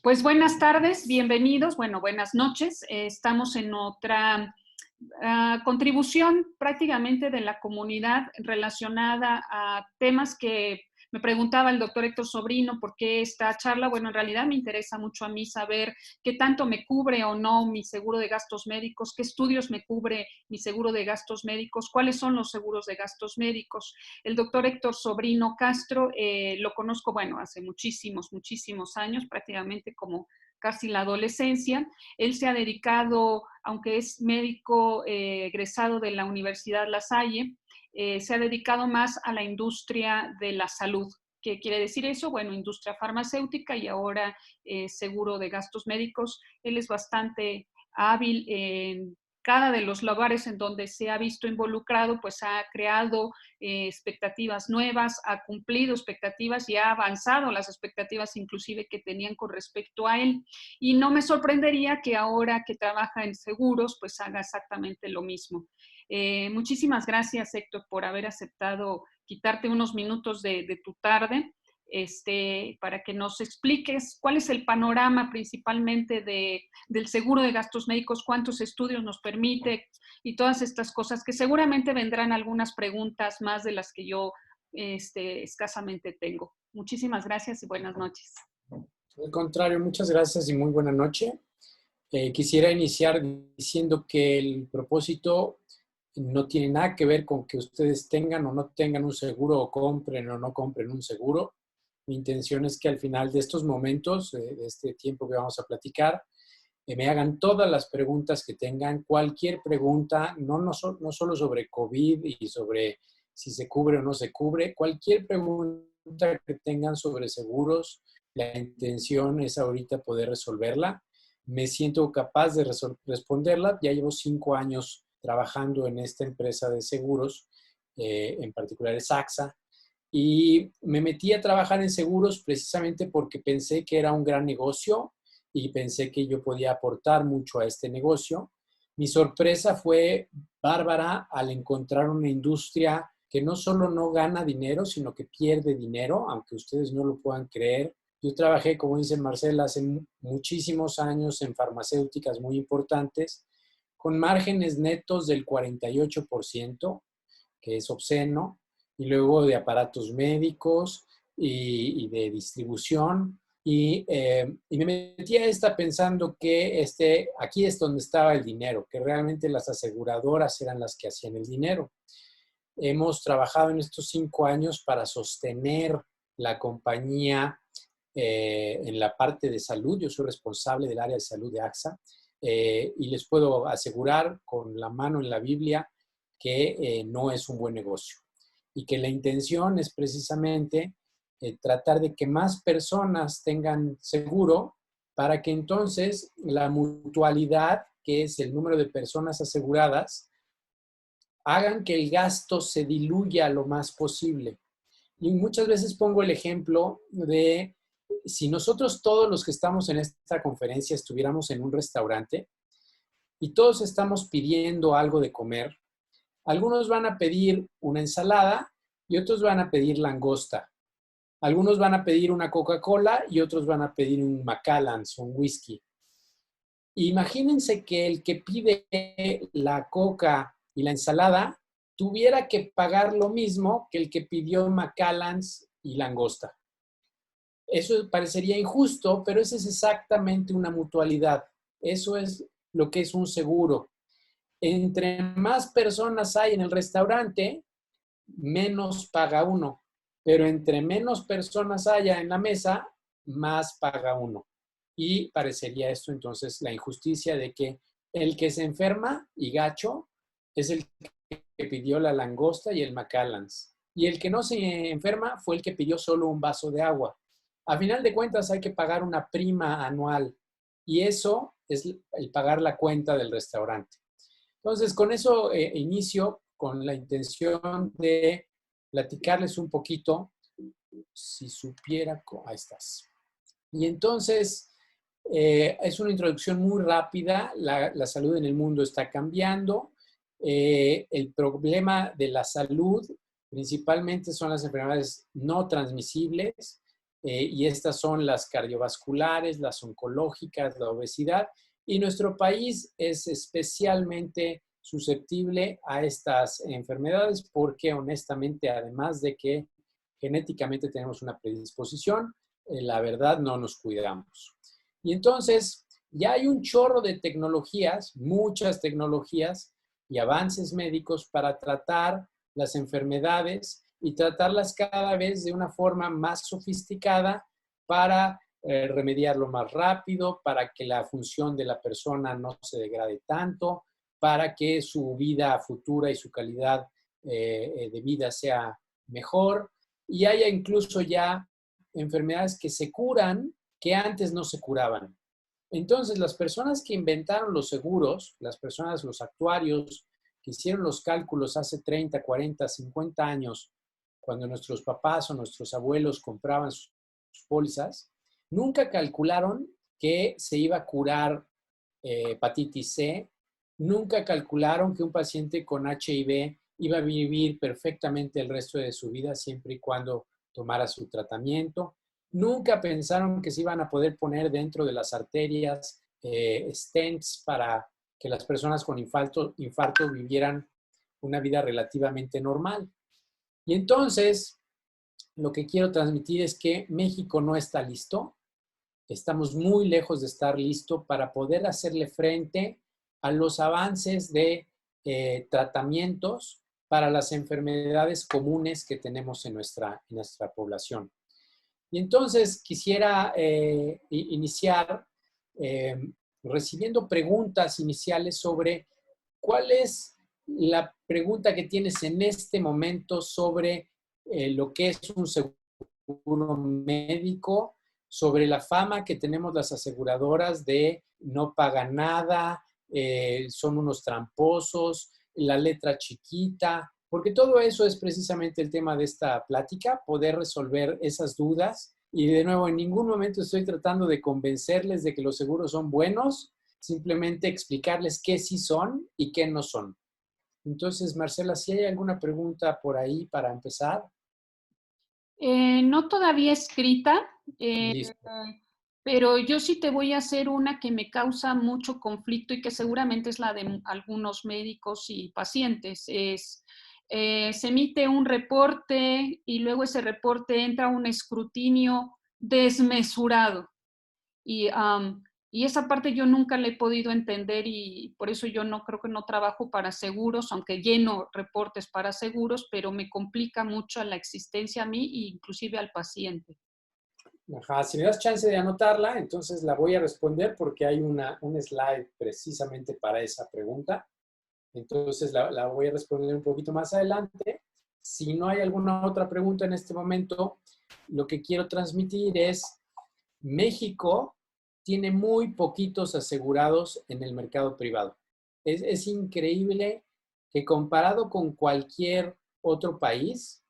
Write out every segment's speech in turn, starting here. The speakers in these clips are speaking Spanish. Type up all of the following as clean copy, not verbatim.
Pues buenas tardes, bienvenidos, bueno, buenas noches. Estamos en otra contribución prácticamente de la comunidad relacionada a temas que me preguntaba el doctor Héctor Sobrino, ¿por qué esta charla? Bueno, en realidad me interesa mucho a mí saber qué tanto me cubre o no mi seguro de gastos médicos, qué estudios me cubre mi seguro de gastos médicos, cuáles son los seguros de gastos médicos. El doctor Héctor Sobrino Castro lo conozco, bueno, hace muchísimos años, prácticamente como casi la adolescencia. Él se ha dedicado, aunque es médico egresado de la Universidad La Salle, se ha dedicado más a la industria de la salud. ¿Qué quiere decir eso? Bueno, industria farmacéutica y ahora seguro de gastos médicos. Él es bastante hábil en cada de los lugares en donde se ha visto involucrado, pues ha creado expectativas nuevas, ha cumplido expectativas y ha avanzado las expectativas inclusive que tenían con respecto a él. Y no me sorprendería que ahora que trabaja en seguros, pues haga exactamente lo mismo. Muchísimas gracias, Héctor, por haber aceptado quitarte unos minutos de tu tarde para que nos expliques cuál es el panorama principalmente del seguro de gastos médicos, cuántos estudios nos permite y todas estas cosas, que seguramente vendrán algunas preguntas más de las que yo escasamente tengo. Muchísimas gracias y buenas noches. Al contrario, muchas gracias y muy buena noche. Quisiera iniciar diciendo que el propósito no tiene nada que ver con que ustedes tengan o no tengan un seguro o compren o no compren un seguro. Mi intención es que al final de estos momentos, de este tiempo que vamos a platicar, me hagan todas las preguntas que tengan, cualquier pregunta, no solo sobre COVID y sobre si se cubre o no se cubre, cualquier pregunta que tengan sobre seguros, la intención es ahorita poder resolverla. Me siento capaz de responderla. Ya llevo 5 años trabajando en esta empresa de seguros, en particular es AXA, y me metí a trabajar en seguros precisamente porque pensé que era un gran negocio y pensé que yo podía aportar mucho a este negocio. Mi sorpresa fue bárbara al encontrar una industria que no solo no gana dinero, sino que pierde dinero, aunque ustedes no lo puedan creer. Yo trabajé, como dice Marcela, hace muchísimos años en farmacéuticas muy importantes, con márgenes netos del 48%, que es obsceno, y luego de aparatos médicos y de distribución. Y me metí a esta pensando que aquí es donde estaba el dinero, que realmente las aseguradoras eran las que hacían el dinero. Hemos trabajado en estos 5 años para sostener la compañía en la parte de salud. Yo soy responsable del área de salud de AXA y les puedo asegurar con la mano en la Biblia que no es un buen negocio y que la intención es precisamente tratar de que más personas tengan seguro para que entonces la mutualidad, que es el número de personas aseguradas, hagan que el gasto se diluya lo más posible. Y muchas veces pongo el ejemplo de si nosotros todos los que estamos en esta conferencia estuviéramos en un restaurante y todos estamos pidiendo algo de comer, algunos van a pedir una ensalada y otros van a pedir langosta. Algunos van a pedir una Coca-Cola y otros van a pedir un Macallan's, un whisky. Imagínense que el que pide la coca y la ensalada tuviera que pagar lo mismo que el que pidió Macallan's y langosta. Eso parecería injusto, pero eso es exactamente una mutualidad. Eso es lo que es un seguro. Entre más personas hay en el restaurante, menos paga uno. Pero entre menos personas haya en la mesa, más paga uno. Y parecería esto entonces la injusticia de que el que se enferma y gacho es el que pidió la langosta y el Macallan's. Y el que no se enferma fue el que pidió solo un vaso de agua. A final de cuentas hay que pagar una prima anual y eso es el pagar la cuenta del restaurante. Entonces, con eso inicio con la intención de platicarles un poquito, si supiera, ahí estás. Y entonces, es una introducción muy rápida, la salud en el mundo está cambiando, el problema de la salud principalmente son las enfermedades no transmisibles, y estas son las cardiovasculares, las oncológicas, la obesidad, y nuestro país es especialmente susceptible a estas enfermedades porque honestamente, además de que genéticamente tenemos una predisposición, la verdad no nos cuidamos. Y entonces ya hay un chorro de tecnologías, muchas tecnologías y avances médicos para tratar las enfermedades y tratarlas cada vez de una forma más sofisticada para remediarlo más rápido, para que la función de la persona no se degrade tanto, para que su vida futura y su calidad de vida sea mejor. Y haya incluso ya enfermedades que se curan que antes no se curaban. Entonces, las personas que inventaron los seguros, las personas, los actuarios que hicieron los cálculos hace 30, 40, 50 años, cuando nuestros papás o nuestros abuelos compraban sus pólizas, nunca calcularon que se iba a curar hepatitis C, nunca calcularon que un paciente con HIV iba a vivir perfectamente el resto de su vida siempre y cuando tomara su tratamiento. Nunca pensaron que se iban a poder poner dentro de las arterias stents para que las personas con infarto vivieran una vida relativamente normal. Y entonces, lo que quiero transmitir es que México no está listo. Estamos muy lejos de estar listo para poder hacerle frente a los avances de tratamientos para las enfermedades comunes que tenemos en nuestra población. Y entonces quisiera iniciar recibiendo preguntas iniciales sobre cuál es la pregunta que tienes en este momento sobre lo que es un seguro médico, sobre la fama que tenemos las aseguradoras de no pagan nada, son unos tramposos, la letra chiquita, porque todo eso es precisamente el tema de esta plática, poder resolver esas dudas. Y de nuevo, en ningún momento estoy tratando de convencerles de que los seguros son buenos, simplemente explicarles qué sí son y qué no son. Entonces, Marcela, si hay alguna pregunta por ahí para empezar. No todavía escrita, Listo. pero yo sí te voy a hacer una que me causa mucho conflicto y que seguramente es la de algunos médicos y pacientes. Se emite un reporte y luego ese reporte entra a un escrutinio desmesurado. Y esa parte yo nunca la he podido entender y por eso yo no creo que no trabajo para seguros, aunque lleno reportes para seguros, pero me complica mucho la existencia a mí e inclusive al paciente. Ajá, si me das chance de anotarla, entonces la voy a responder porque hay un slide precisamente para esa pregunta. Entonces la voy a responder un poquito más adelante. Si no hay alguna otra pregunta en este momento, lo que quiero transmitir es, México tiene muy poquitos asegurados en el mercado privado. Es increíble que comparado con cualquier otro país,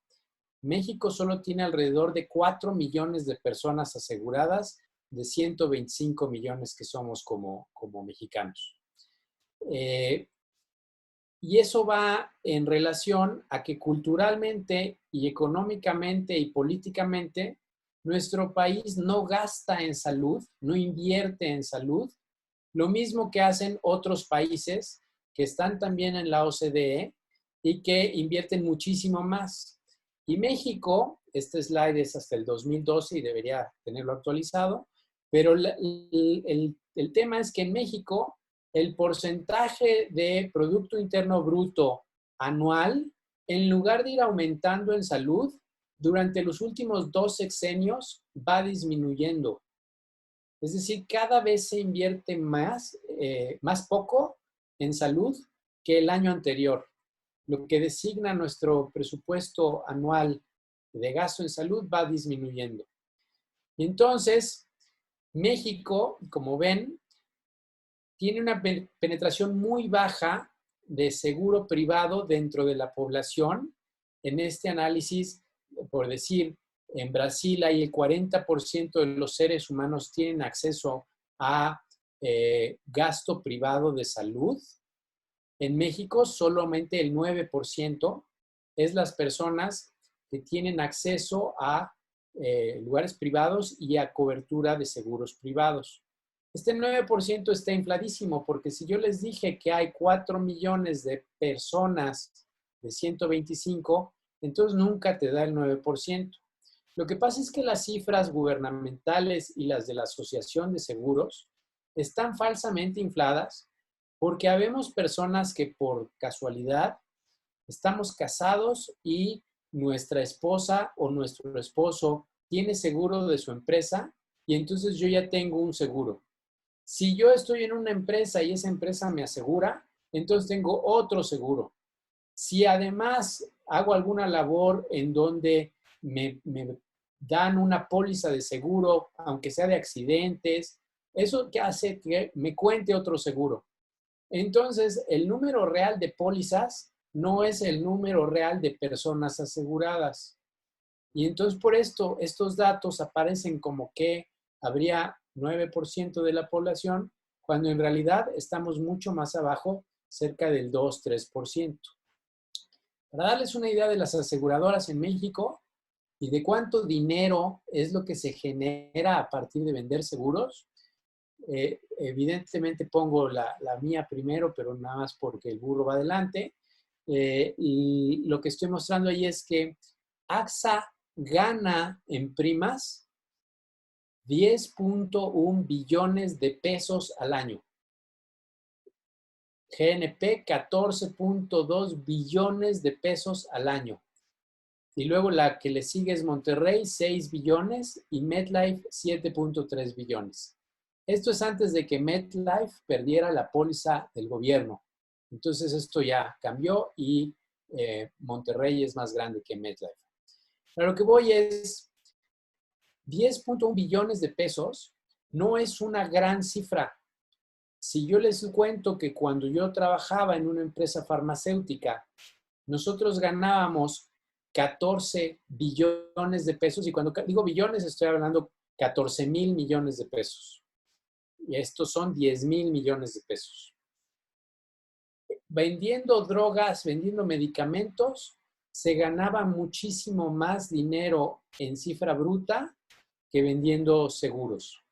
México solo tiene alrededor de 4 millones de personas aseguradas de 125 millones que somos como mexicanos. Y eso va en relación a que culturalmente y económicamente y políticamente nuestro país no gasta en salud, no invierte en salud, lo mismo que hacen otros países que están también en la OCDE y que invierten muchísimo más. Y México, este slide es hasta el 2012 y debería tenerlo actualizado, pero el tema es que en México el porcentaje de Producto Interno Bruto anual, en lugar de ir aumentando en salud, durante los últimos 2 sexenios va disminuyendo. Es decir, cada vez se invierte más poco en salud que el año anterior, lo que designa nuestro presupuesto anual de gasto en salud va disminuyendo. Y entonces, México, como ven, tiene una penetración muy baja de seguro privado dentro de la población. En este análisis, por decir, en Brasil hay el 40% de los seres humanos tienen acceso a gasto privado de salud. En México, solamente el 9% es las personas que tienen acceso a lugares privados y a cobertura de seguros privados. Este 9% está infladísimo porque si yo les dije que hay 4 millones de personas de 125, entonces nunca te da el 9%. Lo que pasa es que las cifras gubernamentales y las de la Asociación de Seguros están falsamente infladas porque habemos personas que por casualidad estamos casados y nuestra esposa o nuestro esposo tiene seguro de su empresa y entonces yo ya tengo un seguro. Si yo estoy en una empresa y esa empresa me asegura, entonces tengo otro seguro. Si además hago alguna labor en donde me dan una póliza de seguro, aunque sea de accidentes, eso que hace que me cuente otro seguro. Entonces, el número real de pólizas no es el número real de personas aseguradas. Y entonces por esto, estos datos aparecen como que habría 9% de la población, cuando en realidad estamos mucho más abajo, cerca del 2-3%. Para darles una idea de las aseguradoras en México y de cuánto dinero es lo que se genera a partir de vender seguros, evidentemente pongo la mía primero, pero nada más porque el burro va adelante. Y lo que estoy mostrando ahí es que AXA gana en primas 10.1 billones de pesos al año. GNP 14.2 billones de pesos al año. Y luego la que le sigue es Monterrey, 6 billones y MetLife 7.3 billones. Esto es antes de que MetLife perdiera la póliza del gobierno. Entonces esto ya cambió y Monterrey es más grande que MetLife. Pero lo que voy es 10.1 billones de pesos no es una gran cifra. Si yo les cuento que cuando yo trabajaba en una empresa farmacéutica, nosotros ganábamos 14 billones de pesos, y cuando digo billones estoy hablando 14,000 millones de pesos. Y estos son 10,000 millones de pesos. Vendiendo drogas, vendiendo medicamentos, se ganaba muchísimo más dinero en cifra bruta que vendiendo seguros.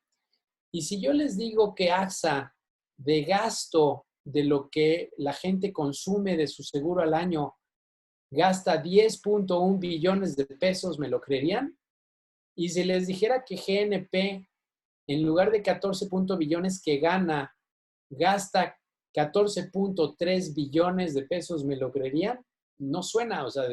Y si yo les digo que AXA, de gasto de lo que la gente consume de su seguro al año, gasta 10.1 billones de pesos, ¿me lo creerían? Y si les dijera que GNP, en lugar de 14 billones que gana, gasta 14.3 billones de pesos, ¿me lo creerían? No suena, o sea,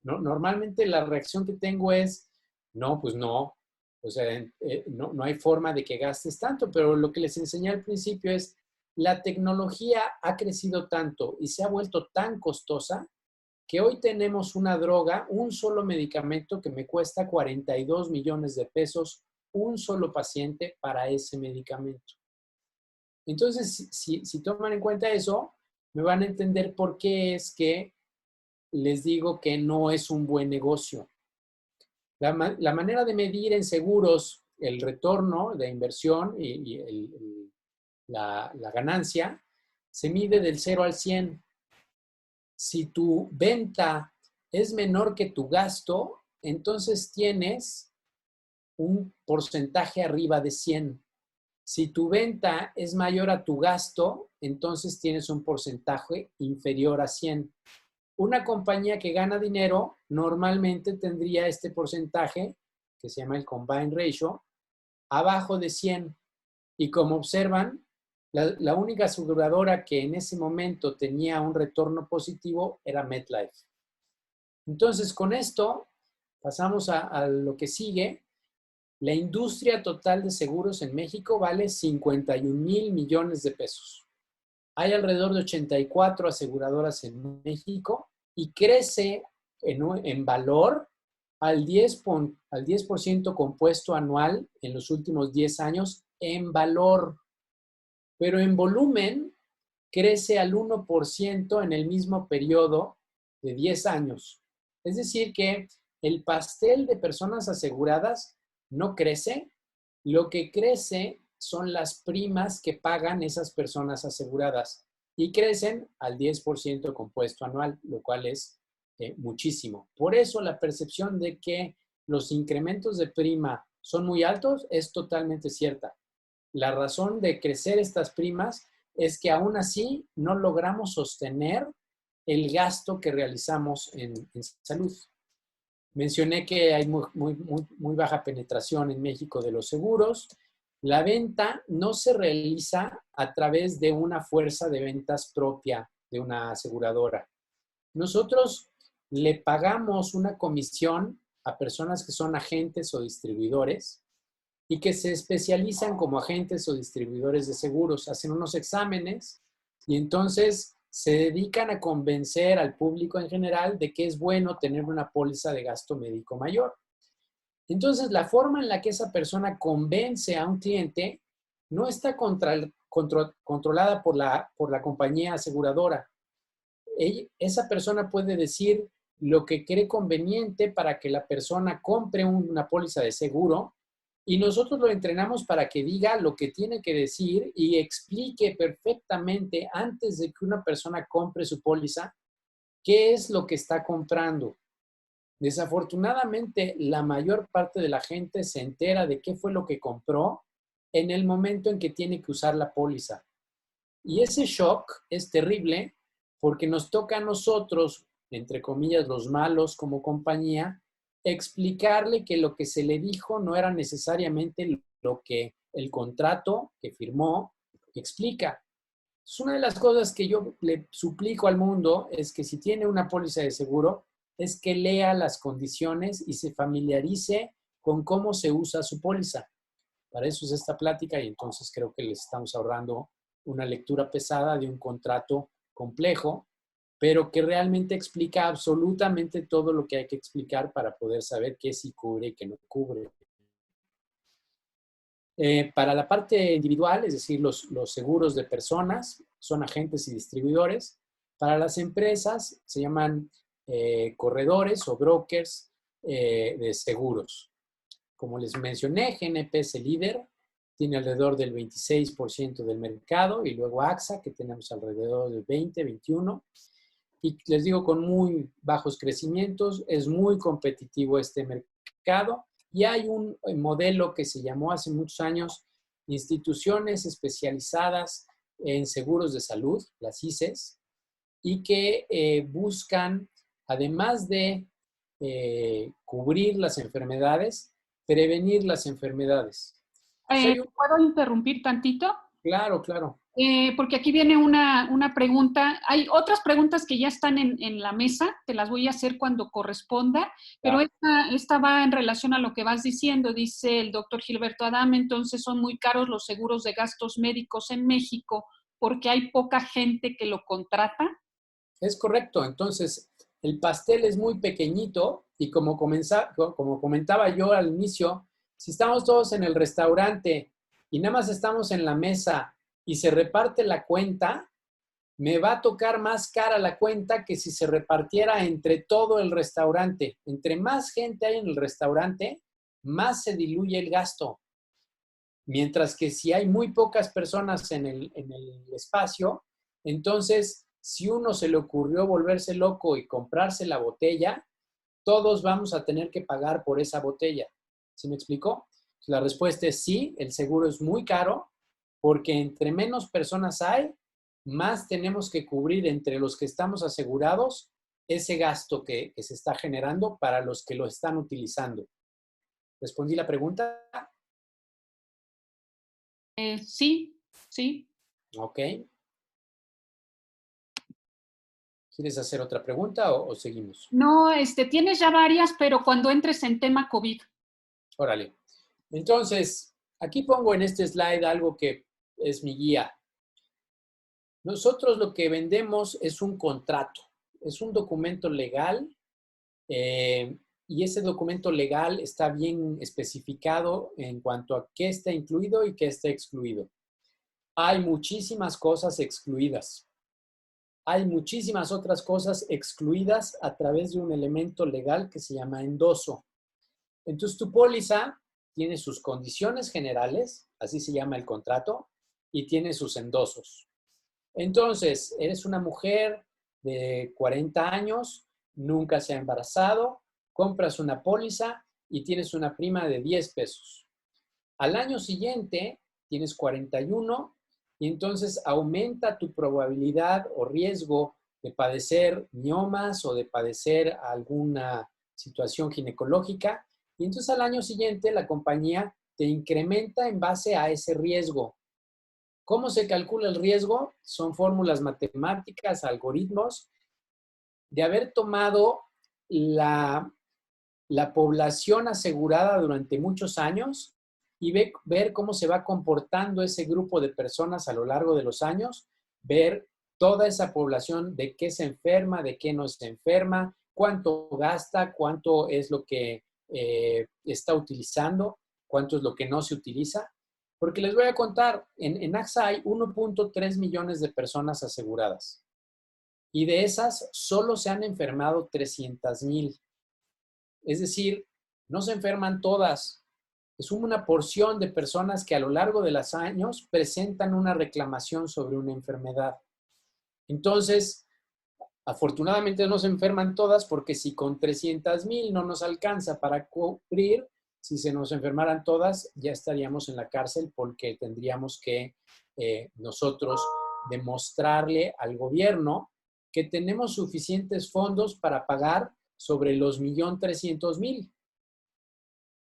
normalmente la reacción que tengo es, no, pues no, o sea, no hay forma de que gastes tanto, pero lo que les enseñé al principio es, la tecnología ha crecido tanto y se ha vuelto tan costosa que hoy tenemos una droga, un solo medicamento que me cuesta 42 millones de pesos, un solo paciente para ese medicamento. Entonces, si toman en cuenta eso, me van a entender por qué es que les digo que no es un buen negocio. La manera de medir en seguros el retorno de inversión y la ganancia se mide del 0 al 100. Si tu venta es menor que tu gasto, entonces tienes un porcentaje arriba de 100. Si tu venta es mayor a tu gasto, entonces tienes un porcentaje inferior a 100. Una compañía que gana dinero normalmente tendría este porcentaje, que se llama el combined ratio, abajo de 100. Y como observan, la única aseguradora que en ese momento tenía un retorno positivo era MetLife. Entonces, con esto pasamos a lo que sigue. La industria total de seguros en México vale 51,000 millones de pesos. Hay alrededor de 84 aseguradoras en México y crece en valor al 10% compuesto anual en los últimos 10 años en valor. Pero en volumen crece al 1% en el mismo periodo de 10 años. Es decir, que el pastel de personas aseguradas no crece, lo que crece son las primas que pagan esas personas aseguradas y crecen al 10% compuesto anual, lo cual es muchísimo. Por eso la percepción de que los incrementos de prima son muy altos, es totalmente cierta. La razón de crecer estas primas es que aún así no logramos sostener el gasto que realizamos en salud. Mencioné que hay muy baja penetración en México de los seguros. La venta no se realiza a través de una fuerza de ventas propia de una aseguradora. Nosotros le pagamos una comisión a personas que son agentes o distribuidores y que se especializan como agentes o distribuidores de seguros. Hacen unos exámenes y entonces se dedican a convencer al público en general de que es bueno tener una póliza de gasto médico mayor. Entonces, la forma en la que esa persona convence a un cliente no está controlada por la compañía aseguradora. Esa persona puede decir lo que cree conveniente para que la persona compre una póliza de seguro y nosotros lo entrenamos para que diga lo que tiene que decir y explique perfectamente antes de que una persona compre su póliza qué es lo que está comprando. Desafortunadamente, la mayor parte de la gente se entera de qué fue lo que compró en el momento en que tiene que usar la póliza. Y ese shock es terrible porque nos toca a nosotros, entre comillas, los malos como compañía, explicarle que lo que se le dijo no era necesariamente lo que el contrato que firmó explica. Es una de las cosas que yo le suplico al mundo es que si tiene una póliza de seguro, es que lea las condiciones y se familiarice con cómo se usa su póliza. Para eso es esta plática y entonces creo que les estamos ahorrando una lectura pesada de un contrato complejo, pero que realmente explica absolutamente todo lo que hay que explicar para poder saber qué sí cubre y qué no cubre. Para la parte individual, es decir, los seguros de personas, son agentes y distribuidores. Para las empresas se llaman corredores o brokers de seguros. Como les mencioné, GNP es el líder, tiene alrededor del 26% del mercado y luego AXA, que tenemos alrededor del 20, 21%. Y les digo, con muy bajos crecimientos, es muy competitivo este mercado. Y hay un modelo que se llamó hace muchos años instituciones especializadas en seguros de salud, las ICES, y que buscan, además de cubrir las enfermedades, prevenir las enfermedades. ¿Puedo interrumpir tantito? Claro, claro. Porque aquí viene una pregunta. Hay otras preguntas que ya están en la mesa, te las voy a hacer cuando corresponda, pero esta va en relación a lo que vas diciendo. Dice el doctor Gilberto Adame, entonces son muy caros los seguros de gastos médicos en México porque hay poca gente que lo contrata. Es correcto. Entonces, el pastel es muy pequeñito y como comentaba yo al inicio, si estamos todos en el restaurante y nada más estamos en la mesa y se reparte la cuenta, me va a tocar más cara la cuenta que si se repartiera entre todo el restaurante. Entre más gente hay en el restaurante, más se diluye el gasto. Mientras que si hay muy pocas personas en el espacio, entonces, si uno se le ocurrió volverse loco y comprarse la botella, todos vamos a tener que pagar por esa botella. ¿Sí me explicó? La respuesta es sí, el seguro es muy caro porque entre menos personas hay, más tenemos que cubrir entre los que estamos asegurados ese gasto que se está generando para los que lo están utilizando. ¿Respondí la pregunta? Sí, sí. Ok. ¿Quieres hacer otra pregunta o seguimos? No, tienes ya varias, pero cuando entres en tema COVID. Órale. Entonces, aquí pongo en este slide algo que es mi guía. Nosotros lo que vendemos es un contrato, es un documento legal y ese documento legal está bien especificado en cuanto a qué está incluido y qué está excluido. Hay muchísimas cosas excluidas. Hay muchísimas otras cosas excluidas a través de un elemento legal que se llama endoso. Entonces, tu póliza tiene sus condiciones generales, así se llama el contrato, y tiene sus endosos. Entonces, eres una mujer de 40 años, nunca se ha embarazado, compras una póliza y tienes una prima de 10 pesos. Al año siguiente tienes 41 y entonces aumenta tu probabilidad o riesgo de padecer miomas o de padecer alguna situación ginecológica. Y entonces al año siguiente la compañía te incrementa en base a ese riesgo. ¿Cómo se calcula el riesgo? Son fórmulas matemáticas, algoritmos, de haber tomado la población asegurada durante muchos años y ver cómo se va comportando ese grupo de personas a lo largo de los años, ver toda esa población de qué se enferma, de qué no se enferma, cuánto gasta, cuánto es lo que está utilizando, cuánto es lo que no se utiliza. Porque les voy a contar, en AXA hay 1.3 millones de personas aseguradas y de esas solo se han enfermado 300,000. Es decir, no se enferman todas. Es una porción de personas que a lo largo de los años presentan una reclamación sobre una enfermedad. Entonces, afortunadamente no se enferman todas porque si con 300,000 no nos alcanza para cubrir, si se nos enfermaran todas, ya estaríamos en la cárcel porque tendríamos que nosotros demostrarle al gobierno que tenemos suficientes fondos para pagar sobre los 1.300.000.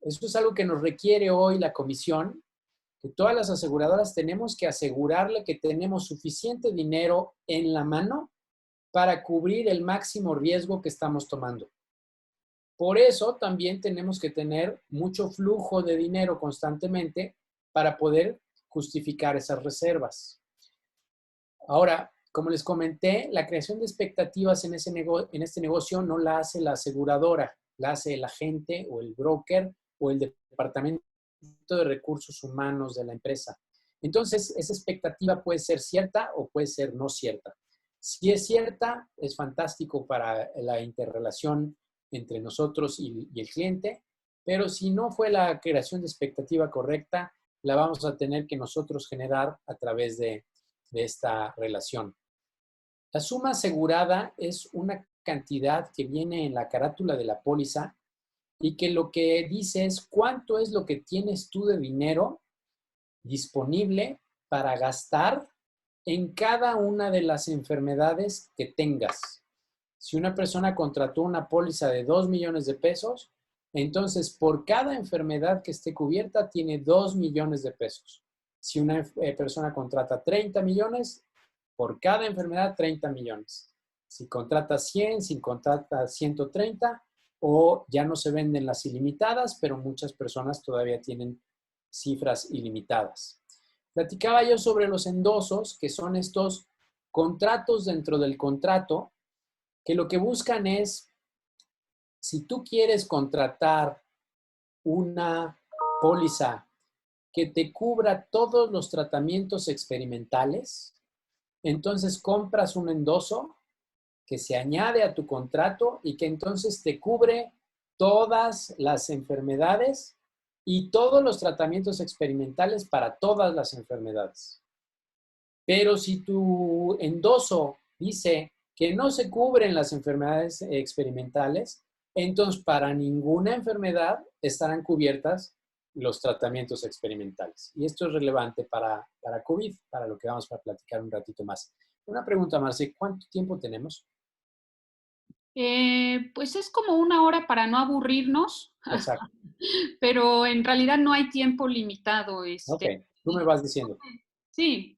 Eso es algo que nos requiere hoy la comisión, que todas las aseguradoras tenemos que asegurarle que tenemos suficiente dinero en la mano para cubrir el máximo riesgo que estamos tomando. Por eso también tenemos que tener mucho flujo de dinero constantemente para poder justificar esas reservas. Ahora, como les comenté, la creación de expectativas en este negocio no la hace la aseguradora, la hace el agente o el broker o el departamento de recursos humanos de la empresa. Entonces, esa expectativa puede ser cierta o puede ser no cierta. Si es cierta, es fantástico para la interrelación entre nosotros y el cliente, pero si no fue la creación de expectativa correcta, la vamos a tener que nosotros generar a través de esta relación. La suma asegurada es una cantidad que viene en la carátula de la póliza y que lo que dice es cuánto es lo que tienes tú de dinero disponible para gastar en cada una de las enfermedades que tengas. Si una persona contrató una póliza de 2 millones de pesos, entonces por cada enfermedad que esté cubierta tiene 2 millones de pesos. Si una persona contrata 30 millones, por cada enfermedad 30 millones. Si contrata 100, si contrata 130, o ya no se venden las ilimitadas, pero muchas personas todavía tienen cifras ilimitadas. Platicaba yo sobre los endosos, que son estos contratos dentro del contrato, que lo que buscan es, si tú quieres contratar una póliza que te cubra todos los tratamientos experimentales, entonces compras un endoso que se añade a tu contrato y que entonces te cubre todas las enfermedades y todos los tratamientos experimentales para todas las enfermedades. Pero si tu endoso dice que no se cubren las enfermedades experimentales, entonces para ninguna enfermedad estarán cubiertas los tratamientos experimentales. Y esto es relevante para COVID, para lo que vamos a platicar un ratito más. Una pregunta, Marce, ¿cuánto tiempo tenemos? Pues es como 1 hora para no aburrirnos, Exacto. pero en realidad no hay tiempo limitado. Ok, tú me vas diciendo. Sí,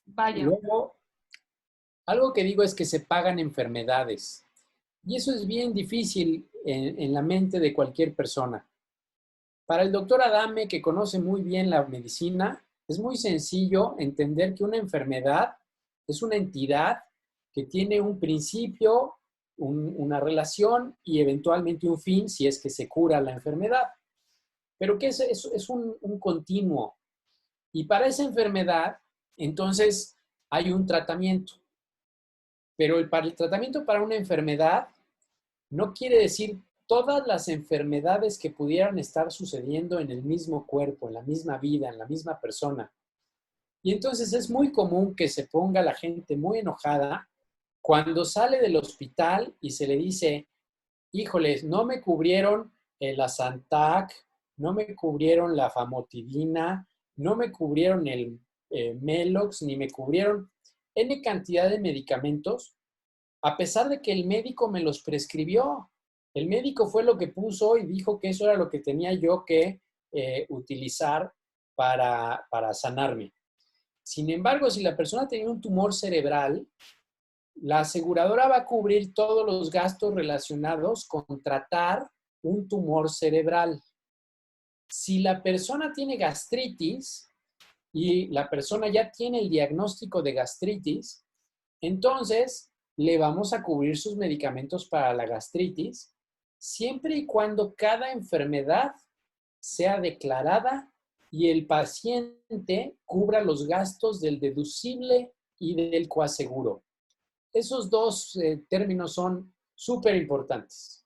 vaya. Luego, algo que digo es que se pagan enfermedades. Y eso es bien difícil en la mente de cualquier persona. Para el doctor Adame, que conoce muy bien la medicina, es muy sencillo entender que una enfermedad es una entidad que tiene un principio, una relación y eventualmente un fin si es que se cura la enfermedad. Pero que es un continuo. Y para esa enfermedad, entonces, hay un tratamiento. Pero el tratamiento para una enfermedad no quiere decir todas las enfermedades que pudieran estar sucediendo en el mismo cuerpo, en la misma vida, en la misma persona. Y entonces es muy común que se ponga la gente muy enojada cuando sale del hospital y se le dice, híjoles, no me cubrieron el Asantac, no me cubrieron la famotidina, no me cubrieron el Melox, ni me cubrieron N cantidad de medicamentos, a pesar de que el médico me los prescribió. El médico fue lo que puso y dijo que eso era lo que tenía yo que utilizar para sanarme. Sin embargo, si la persona tenía un tumor cerebral, la aseguradora va a cubrir todos los gastos relacionados con tratar un tumor cerebral. Si la persona tiene gastritis y la persona ya tiene el diagnóstico de gastritis, entonces le vamos a cubrir sus medicamentos para la gastritis, siempre y cuando cada enfermedad sea declarada y el paciente cubra los gastos del deducible y del coaseguro. Esos dos términos son súper importantes.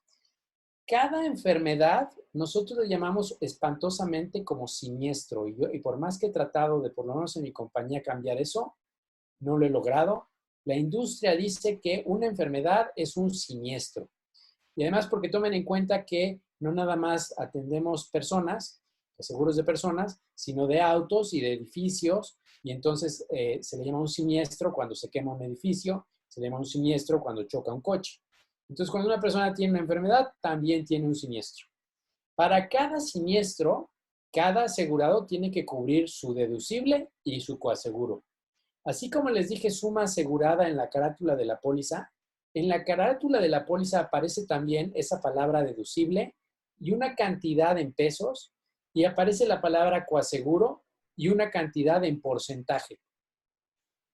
Cada enfermedad nosotros le llamamos espantosamente como siniestro y por más que he tratado de, por lo menos en mi compañía, cambiar eso, no lo he logrado. La industria dice que una enfermedad es un siniestro. Y además porque tomen en cuenta que no nada más atendemos personas, seguros de personas, sino de autos y de edificios. Y entonces se le llama un siniestro cuando se quema un edificio, se le llama un siniestro cuando choca un coche. Entonces, cuando una persona tiene una enfermedad, también tiene un siniestro. Para cada siniestro, cada asegurado tiene que cubrir su deducible y su coaseguro. Así como les dije suma asegurada en la carátula de la póliza, en la carátula de la póliza aparece también esa palabra deducible y una cantidad en pesos, y aparece la palabra coaseguro y una cantidad en porcentaje.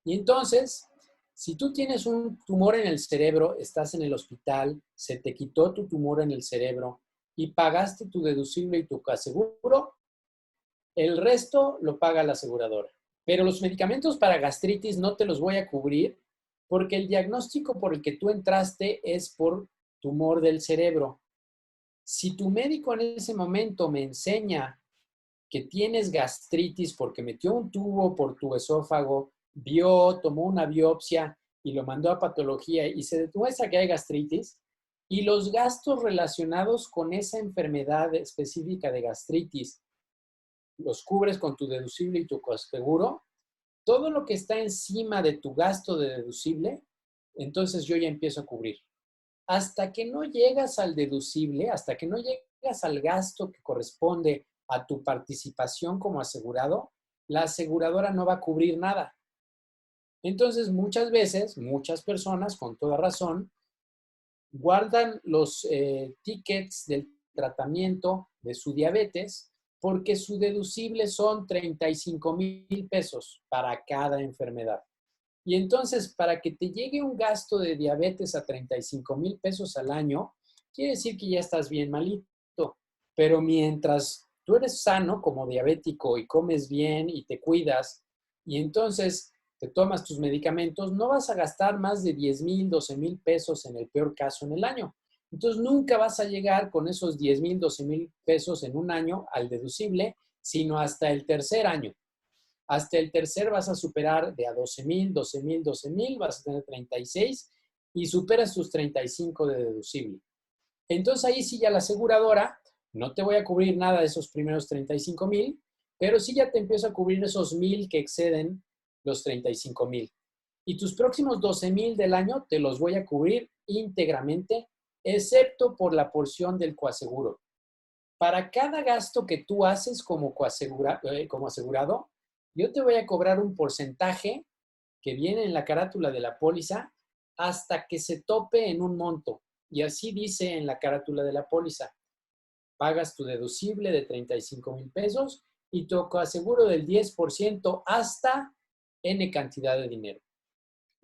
Y entonces, si tú tienes un tumor en el cerebro, estás en el hospital, se te quitó tu tumor en el cerebro y pagaste tu deducible y tu coaseguro, el resto lo paga la aseguradora. Pero los medicamentos para gastritis no te los voy a cubrir porque el diagnóstico por el que tú entraste es por tumor del cerebro. Si tu médico en ese momento me enseña que tienes gastritis porque metió un tubo por tu esófago, vio, tomó una biopsia y lo mandó a patología y se demuestra que hay gastritis, y los gastos relacionados con esa enfermedad específica de gastritis los cubres con tu deducible y tu coaseguro, todo lo que está encima de tu gasto de deducible, entonces yo ya empiezo a cubrir. Hasta que no llegas al deducible, hasta que no llegas al gasto que corresponde a tu participación como asegurado, la aseguradora no va a cubrir nada. Entonces, muchas veces, muchas personas, con toda razón, guardan los tickets del tratamiento de su diabetes porque su deducible son 35,000 pesos para cada enfermedad. Y entonces, para que te llegue un gasto de diabetes a 35,000 pesos al año, quiere decir que ya estás bien malito. Pero mientras tú eres sano como diabético y comes bien y te cuidas, y entonces te tomas tus medicamentos, no vas a gastar más de 10,000, 12,000 pesos en el peor caso en el año. Entonces nunca vas a llegar con esos 10,000, 12,000 pesos en un año al deducible, sino hasta el tercer año. Hasta el tercer vas a superar de a 12,000, 12,000, 12,000, vas a tener 36 y superas tus 35 de deducible. Entonces ahí sí ya la aseguradora no te voy a cubrir nada de esos primeros 35,000, pero sí ya te empiezo a cubrir esos 1,000 que exceden los 35,000. Y tus próximos 12,000 del año te los voy a cubrir íntegramente, excepto por la porción del coaseguro. Para cada gasto que tú haces como asegurado, yo te voy a cobrar un porcentaje que viene en la carátula de la póliza hasta que se tope en un monto. Y así dice en la carátula de la póliza. Pagas tu deducible de 35,000 pesos y tu coaseguro del 10% hasta N cantidad de dinero.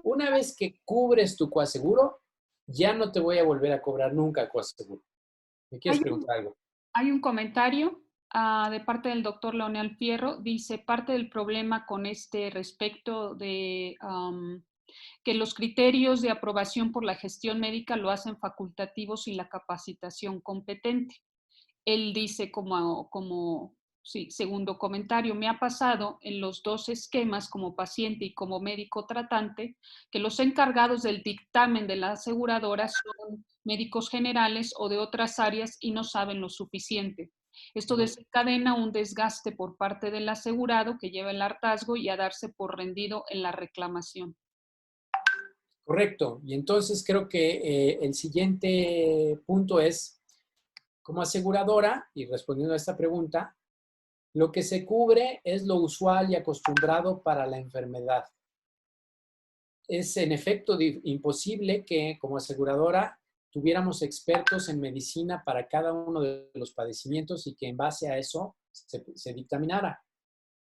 Una vez que cubres tu coaseguro, ya no te voy a volver a cobrar nunca coaseguro. ¿Me quieres preguntar algo? Hay un comentario de parte del doctor Leonel Fierro. Dice, parte del problema con este respecto de que los criterios de aprobación por la gestión médica lo hacen facultativos y la capacitación competente. Él dice como Sí, segundo comentario, me ha pasado en los dos esquemas como paciente y como médico tratante que los encargados del dictamen de la aseguradora son médicos generales o de otras áreas y no saben lo suficiente. Esto desencadena un desgaste por parte del asegurado que lleva el hartazgo y a darse por rendido en la reclamación. Correcto. Y entonces creo que el siguiente punto es, como aseguradora, y respondiendo a esta pregunta, lo que se cubre es lo usual y acostumbrado para la enfermedad. Es en efecto imposible que como aseguradora tuviéramos expertos en medicina para cada uno de los padecimientos y que en base a eso se dictaminara.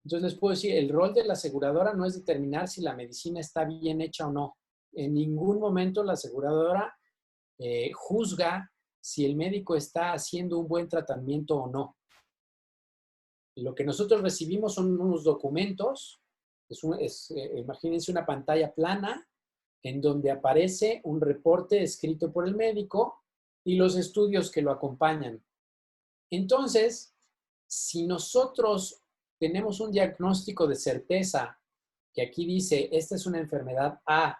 Entonces les puedo decir, el rol de la aseguradora no es determinar si la medicina está bien hecha o no. En ningún momento la aseguradora juzga si el médico está haciendo un buen tratamiento o no. Lo que nosotros recibimos son unos documentos, imagínense una pantalla plana en donde aparece un reporte escrito por el médico y los estudios que lo acompañan. Entonces, si nosotros tenemos un diagnóstico de certeza, que aquí dice, esta es una enfermedad A,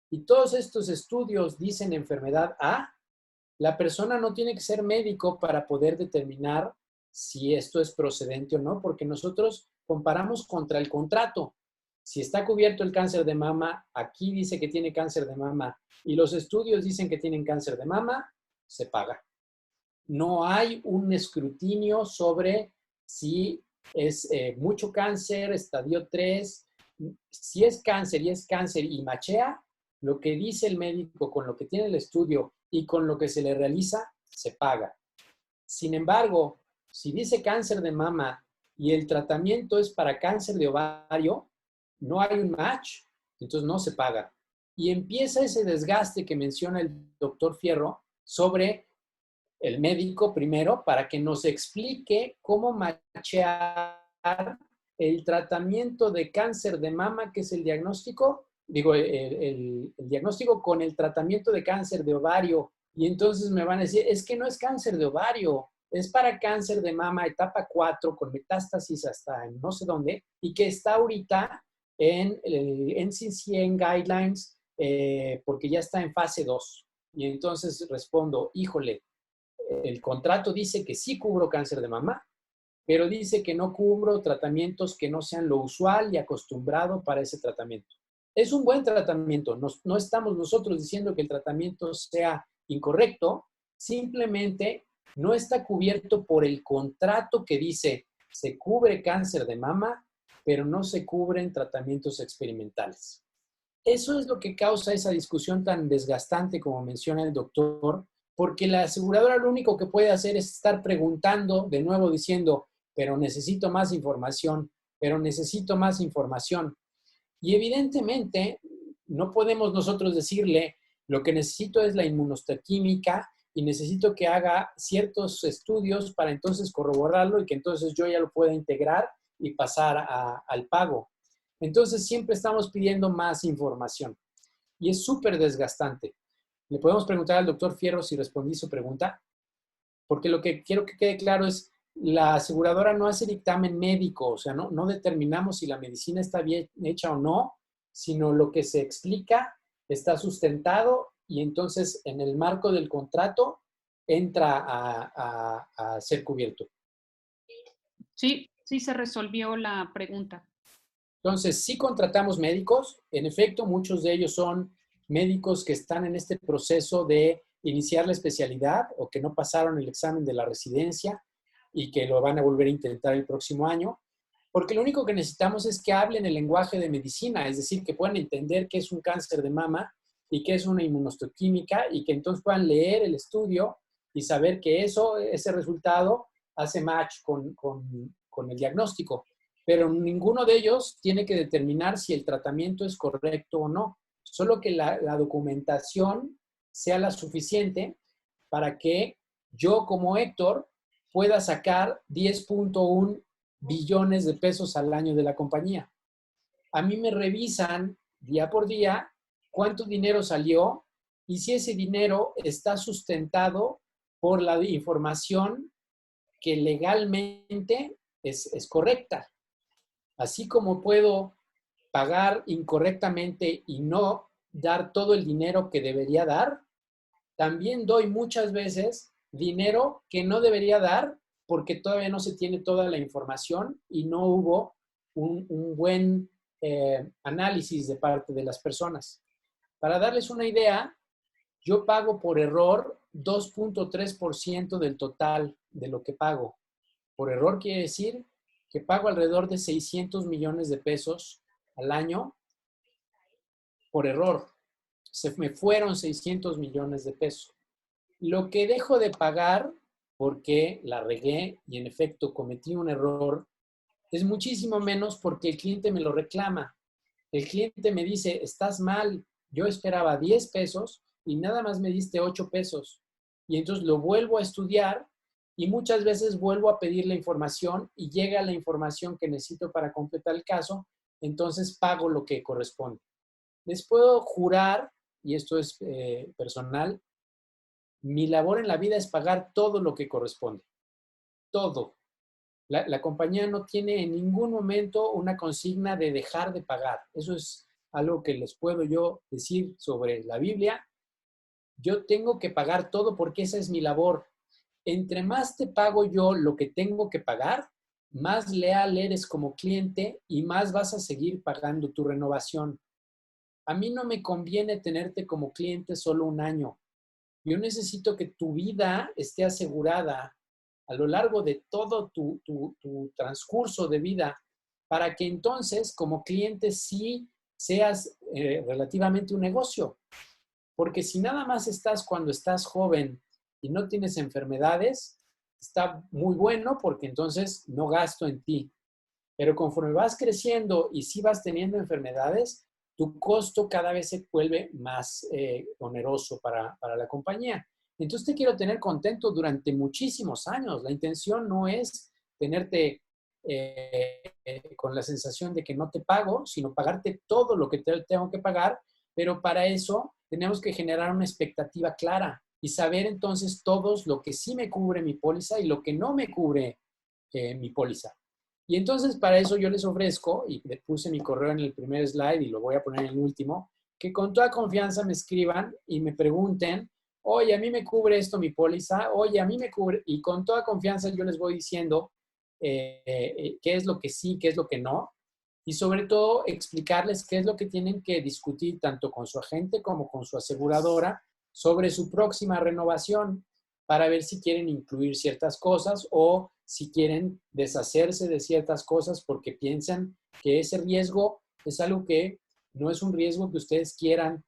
y todos estos estudios dicen enfermedad A, la persona no tiene que ser médico para poder determinar si esto es procedente o no, porque nosotros comparamos contra el contrato. Si está cubierto el cáncer de mama, aquí dice que tiene cáncer de mama y los estudios dicen que tienen cáncer de mama, se paga. No hay un escrutinio sobre si es mucho cáncer, estadio 3. Si es cáncer y machea, lo que dice el médico con lo que tiene el estudio y con lo que se le realiza, se paga. Sin embargo, si dice cáncer de mama y el tratamiento es para cáncer de ovario, no hay un match, entonces no se paga. Y empieza ese desgaste que menciona el doctor Fierro sobre el médico primero para que nos explique cómo machear el tratamiento de cáncer de mama, que es el diagnóstico, el diagnóstico con el tratamiento de cáncer de ovario. Y entonces me van a decir, es que no es cáncer de ovario, es para cáncer de mama etapa 4 con metástasis hasta no sé dónde y que está ahorita en el NCCN Guidelines porque ya está en fase 2. Y entonces respondo, híjole, el contrato dice que sí cubro cáncer de mama, pero dice que no cubro tratamientos que no sean lo usual y acostumbrado para ese tratamiento. Es un buen tratamiento, no estamos nosotros diciendo que el tratamiento sea incorrecto, simplemente no está cubierto por el contrato que dice se cubre cáncer de mama, pero no se cubren tratamientos experimentales. Eso es lo que causa esa discusión tan desgastante, como menciona el doctor, porque la aseguradora lo único que puede hacer es estar preguntando, de nuevo diciendo, pero necesito más información, pero necesito más información. Y evidentemente no podemos nosotros decirle, lo que necesito es la inmunohistoquímica y necesito que haga ciertos estudios para entonces corroborarlo y que entonces yo ya lo pueda integrar y pasar al pago. Entonces siempre estamos pidiendo más información y es súper desgastante. Le podemos preguntar al doctor Fierro si respondí su pregunta, porque lo que quiero que quede claro es, la aseguradora no hace dictamen médico, o sea, no determinamos si la medicina está bien hecha o no, sino lo que se explica está sustentado y entonces en el marco del contrato entra a ser cubierto. Sí, sí se resolvió la pregunta. Entonces, sí contratamos médicos, en efecto, muchos de ellos son médicos que están en este proceso de iniciar la especialidad o que no pasaron el examen de la residencia y que lo van a volver a intentar el próximo año, porque lo único que necesitamos es que hablen el lenguaje de medicina, es decir, que puedan entender qué es un cáncer de mama y qué es una inmunohistoquímica y que entonces puedan leer el estudio y saber que ese resultado hace match con el diagnóstico. Pero ninguno de ellos tiene que determinar si el tratamiento es correcto o no. Solo que la documentación sea la suficiente para que yo como Héctor pueda sacar 10.1 billones de pesos al año de la compañía. A mí me revisan día por día cuánto dinero salió y si ese dinero está sustentado por la información que legalmente es correcta. Así como puedo pagar incorrectamente y no dar todo el dinero que debería dar, también doy muchas veces dinero que no debería dar porque todavía no se tiene toda la información y no hubo un buen análisis de parte de las personas. Para darles una idea, yo pago por error 2.3% del total de lo que pago. Por error quiere decir que pago alrededor de 600 millones de pesos al año por error. Se me fueron 600 millones de pesos. Lo que dejo de pagar porque la regué y en efecto cometí un error es muchísimo menos porque el cliente me lo reclama. El cliente me dice, estás mal, yo esperaba 10 pesos y nada más me diste 8 pesos. Y entonces lo vuelvo a estudiar y muchas veces vuelvo a pedir la información y llega la información que necesito para completar el caso, entonces pago lo que corresponde. Les puedo jurar, y esto es personal, mi labor en la vida es pagar todo lo que corresponde. Todo. La compañía no tiene en ningún momento una consigna de dejar de pagar. Eso es algo que les puedo yo decir sobre la Biblia. Yo tengo que pagar todo porque esa es mi labor. Entre más te pago yo lo que tengo que pagar, más leal eres como cliente y más vas a seguir pagando tu renovación. A mí no me conviene tenerte como cliente solo un año. Yo necesito que tu vida esté asegurada a lo largo de todo tu transcurso de vida para que entonces como cliente sí seas relativamente un negocio. Porque si nada más estás cuando estás joven y no tienes enfermedades, está muy bueno porque entonces no gasto en ti. Pero conforme vas creciendo y si vas teniendo enfermedades, tu costo cada vez se vuelve más oneroso para la compañía. Entonces te quiero tener contento durante muchísimos años. La intención no es tenerte con la sensación de que no te pago, sino pagarte todo lo que tengo que pagar, pero para eso tenemos que generar una expectativa clara y saber entonces todos lo que sí me cubre mi póliza y lo que no me cubre mi póliza. Y entonces para eso yo les ofrezco, y le puse mi correo en el primer slide y lo voy a poner en el último, que con toda confianza me escriban y me pregunten, oye, a mí me cubre esto mi póliza, oye, a mí me cubre, y con toda confianza yo les voy diciendo qué es lo que sí, qué es lo que no, y sobre todo explicarles qué es lo que tienen que discutir tanto con su agente como con su aseguradora sobre su próxima renovación para ver si quieren incluir ciertas cosas o si quieren deshacerse de ciertas cosas porque piensan que ese riesgo es algo que no es un riesgo que ustedes quieran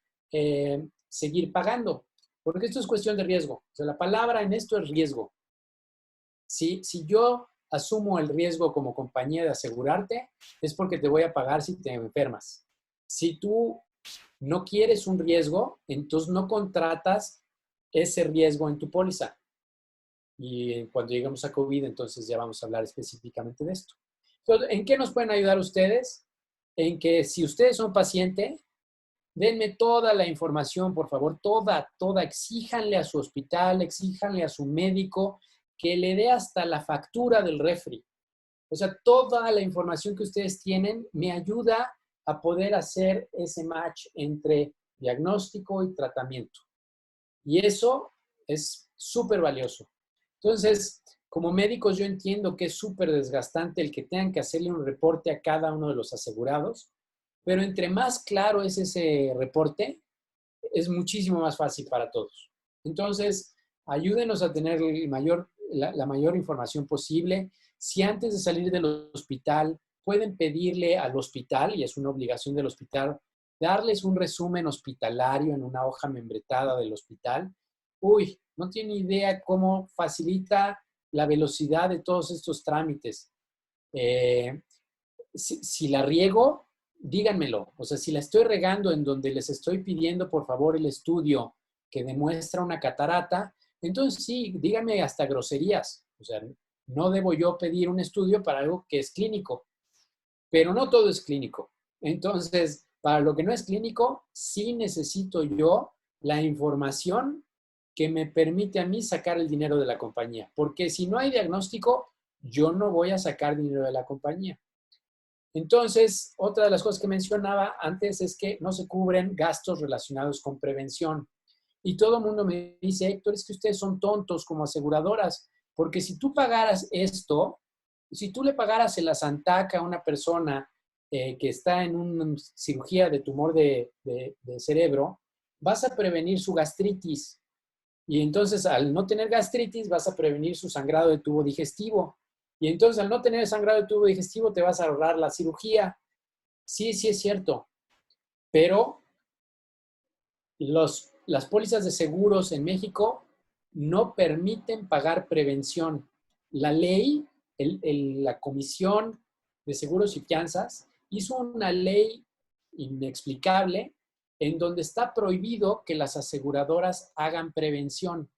seguir pagando. Porque esto es cuestión de riesgo. O sea, la palabra en esto es riesgo. Si yo asumo el riesgo como compañía de asegurarte, es porque te voy a pagar si te enfermas. Si tú no quieres un riesgo, entonces no contratas ese riesgo en tu póliza. Y cuando lleguemos a COVID, entonces ya vamos a hablar específicamente de esto. Entonces, ¿en qué nos pueden ayudar ustedes? En que si ustedes son paciente, denme toda la información, por favor, toda, exíjanle a su hospital, exíjanle a su médico que le dé hasta la factura del refri. O sea, toda la información que ustedes tienen me ayuda a poder hacer ese match entre diagnóstico y tratamiento. Y eso es súper valioso. Entonces, como médicos yo entiendo que es súper desgastante el que tengan que hacerle un reporte a cada uno de los asegurados, pero entre más claro es ese reporte, es muchísimo más fácil para todos. Entonces, ayúdenos a tener la mayor información posible. Si antes de salir del hospital pueden pedirle al hospital, y es una obligación del hospital, darles un resumen hospitalario en una hoja membretada del hospital. Uy, no tiene idea cómo facilita la velocidad de todos estos trámites. Si la riego, díganmelo. O sea, si la estoy regando en donde les estoy pidiendo, por favor, el estudio que demuestra una catarata, entonces sí, díganme hasta groserías. O sea, no debo yo pedir un estudio para algo que es clínico, pero no todo es clínico. Entonces, para lo que no es clínico, sí necesito yo la información que me permite a mí sacar el dinero de la compañía. Porque si no hay diagnóstico, yo no voy a sacar dinero de la compañía. Entonces, otra de las cosas que mencionaba antes es que no se cubren gastos relacionados con prevención. Y todo el mundo me dice, Héctor, es que ustedes son tontos como aseguradoras, porque si tú pagaras esto, si tú le pagaras el Asantac a una persona que está en una cirugía de tumor de cerebro, vas a prevenir su gastritis. Y entonces, al no tener gastritis, vas a prevenir su sangrado de tubo digestivo. Y entonces, al no tener sangrado de tubo digestivo, te vas a ahorrar la cirugía. Sí, sí es cierto. Pero las pólizas de seguros en México no permiten pagar prevención. La ley, la Comisión de Seguros y Fianzas hizo una ley inexplicable en donde está prohibido que las aseguradoras hagan prevención.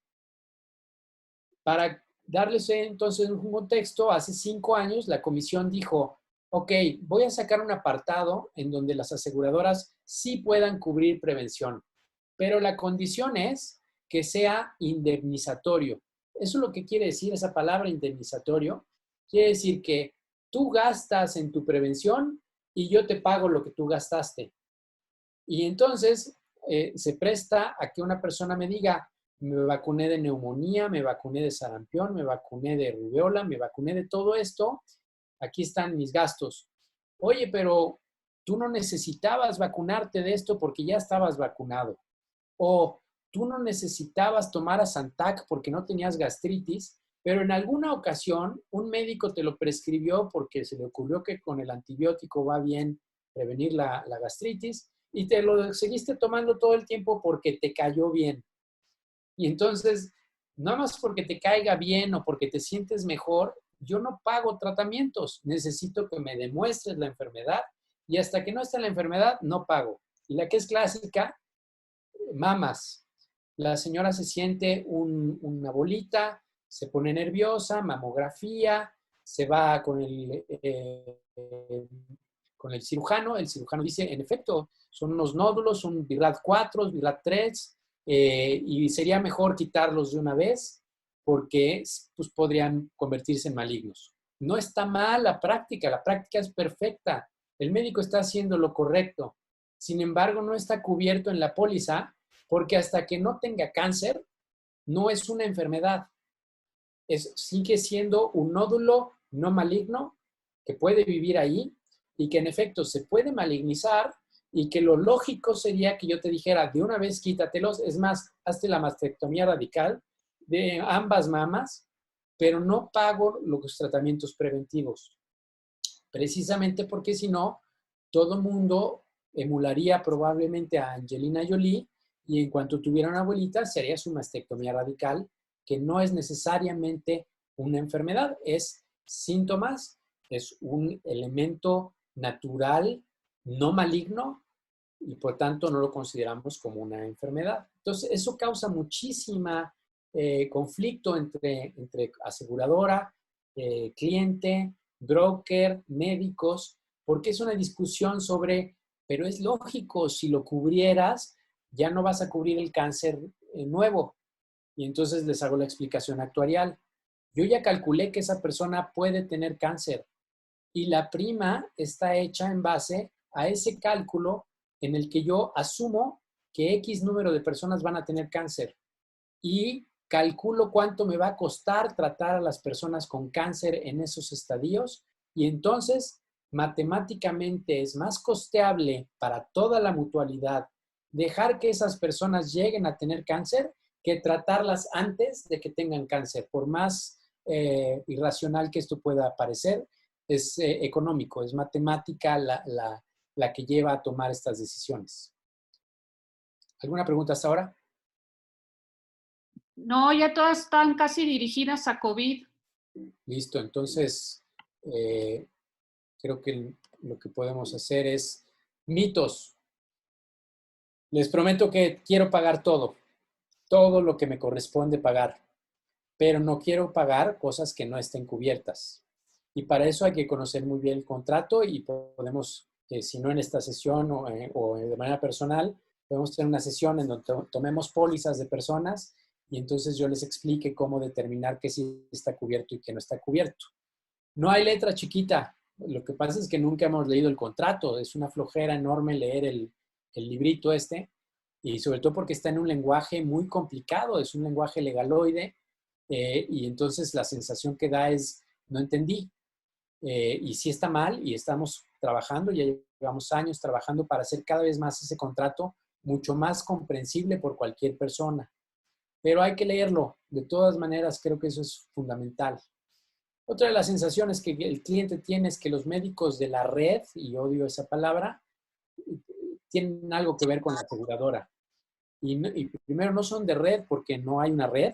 Para darles entonces un contexto, hace 5 años la comisión dijo, ok, voy a sacar un apartado en donde las aseguradoras sí puedan cubrir prevención, pero la condición es que sea indemnizatorio. Eso es lo que quiere decir esa palabra indemnizatorio. Quiere decir que tú gastas en tu prevención y yo te pago lo que tú gastaste. Y entonces se presta a que una persona me diga, me vacuné de neumonía, me vacuné de sarampión, me vacuné de rubéola, me vacuné de todo esto, aquí están mis gastos. Oye, pero tú no necesitabas vacunarte de esto porque ya estabas vacunado. O tú no necesitabas tomar Asantac porque no tenías gastritis, pero en alguna ocasión un médico te lo prescribió porque se le ocurrió que con el antibiótico va bien prevenir la gastritis y te lo seguiste tomando todo el tiempo porque te cayó bien. Y entonces, nada más porque te caiga bien o porque te sientes mejor, yo no pago tratamientos. Necesito que me demuestres la enfermedad y hasta que no esté la enfermedad, no pago. Y la que es clásica, mamas. La señora se siente una bolita, se pone nerviosa, mamografía, se va con el cirujano dice, en efecto, son unos nódulos, son VIRAD 4, VIRAD 3, y sería mejor quitarlos de una vez porque pues, podrían convertirse en malignos. No está mal la práctica es perfecta, el médico está haciendo lo correcto, sin embargo no está cubierto en la póliza porque hasta que no tenga cáncer, no es una enfermedad, sigue siendo un nódulo no maligno que puede vivir ahí y que en efecto se puede malignizar y que lo lógico sería que yo te dijera, de una vez quítatelos, es más, hazte la mastectomía radical de ambas mamas, pero no pago los tratamientos preventivos. Precisamente porque si no, todo mundo emularía probablemente a Angelina Jolie y en cuanto tuviera una abuelita, se haría su mastectomía radical, que no es necesariamente una enfermedad, es síntomas, es un elemento natural, no maligno, y por tanto no lo consideramos como una enfermedad. Entonces, eso causa muchísima conflicto entre aseguradora, cliente, broker, médicos, porque es una discusión sobre, pero es lógico, si lo cubrieras, ya no vas a cubrir el cáncer nuevo. Y entonces les hago la explicación actuarial. Yo ya calculé que esa persona puede tener cáncer y la prima está hecha en base a ese cálculo en el que yo asumo que X número de personas van a tener cáncer y calculo cuánto me va a costar tratar a las personas con cáncer en esos estadios y entonces matemáticamente es más costeable para toda la mutualidad dejar que esas personas lleguen a tener cáncer que tratarlas antes de que tengan cáncer. Por más irracional que esto pueda parecer, es económico, es matemática la que lleva a tomar estas decisiones. ¿Alguna pregunta hasta ahora? No, ya todas están casi dirigidas a COVID. Listo, entonces creo que lo que podemos hacer es mitos. Les prometo que quiero pagar todo lo que me corresponde pagar, pero no quiero pagar cosas que no estén cubiertas. Y para eso hay que conocer muy bien el contrato y podemos, si no en esta sesión o de manera personal, podemos tener una sesión en donde tomemos pólizas de personas y entonces yo les explique cómo determinar que sí está cubierto y que no está cubierto. No hay letra chiquita. Lo que pasa es que nunca hemos leído el contrato. Es una flojera enorme leer el librito este. Y sobre todo porque está en un lenguaje muy complicado. Es un lenguaje legaloide. Y entonces la sensación que da es, no entendí. Y sí está mal y estamos trabajando, ya llevamos años trabajando para hacer cada vez más ese contrato mucho más comprensible por cualquier persona. Pero hay que leerlo. De todas maneras, creo que eso es fundamental. Otra de las sensaciones que el cliente tiene es que los médicos de la red, y odio esa palabra, tienen algo que ver con la aseguradora. Y primero no son de red porque no hay una red.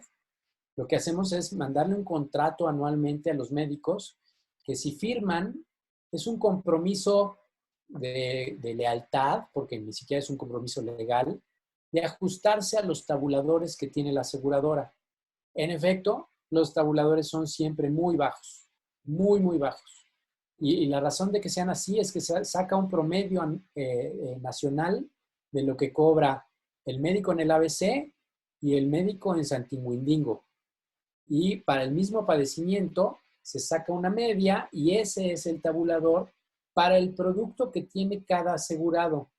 Lo que hacemos es mandarle un contrato anualmente a los médicos que si firman es un compromiso de lealtad, porque ni siquiera es un compromiso legal, de ajustarse a los tabuladores que tiene la aseguradora. En efecto, los tabuladores son siempre muy bajos, muy, muy bajos. Y la razón de que sean así es que se saca un promedio nacional de lo que cobra el médico en el ABC y el médico en Santimuindingo. Y para el mismo padecimiento se saca una media y ese es el tabulador para el producto que tiene cada asegurado.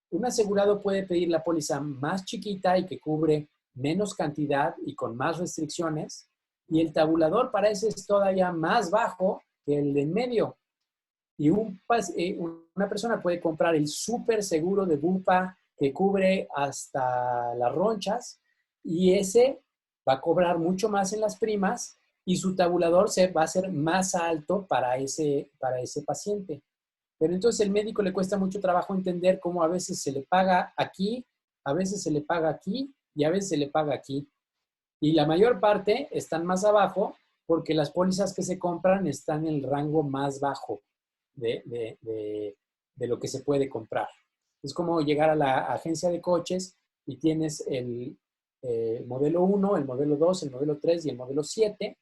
Un asegurado puede pedir la póliza más chiquita y que cubre menos cantidad y con más restricciones, y el tabulador para ese es todavía más bajo que el de en medio. Y una persona puede comprar el súper seguro de Bupa que cubre hasta las ronchas y ese va a cobrar mucho más en las primas y su tabulador va a ser más alto para ese paciente. Pero entonces el médico le cuesta mucho trabajo entender cómo a veces se le paga aquí, a veces se le paga aquí y a veces se le paga aquí. Y la mayor parte están más abajo porque las pólizas que se compran están en el rango más bajo de lo que se puede comprar. Es como llegar a la agencia de coches y tienes el modelo 1, el modelo 2, el modelo 3 y el modelo 7.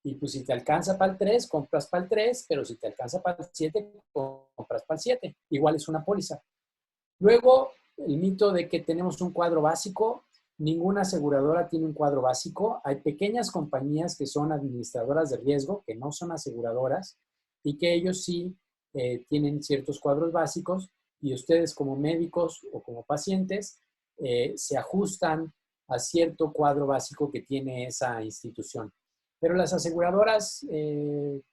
Y pues si te alcanza para el 3, compras para el 3, pero si te alcanza para el 7, compras para el 7. Igual es una póliza. Luego, el mito de que tenemos un cuadro básico. Ninguna aseguradora tiene un cuadro básico. Hay pequeñas compañías que son administradoras de riesgo, que no son aseguradoras, y que ellos sí tienen ciertos cuadros básicos y ustedes como médicos o como pacientes se ajustan a cierto cuadro básico que tiene esa institución. Pero las aseguradoras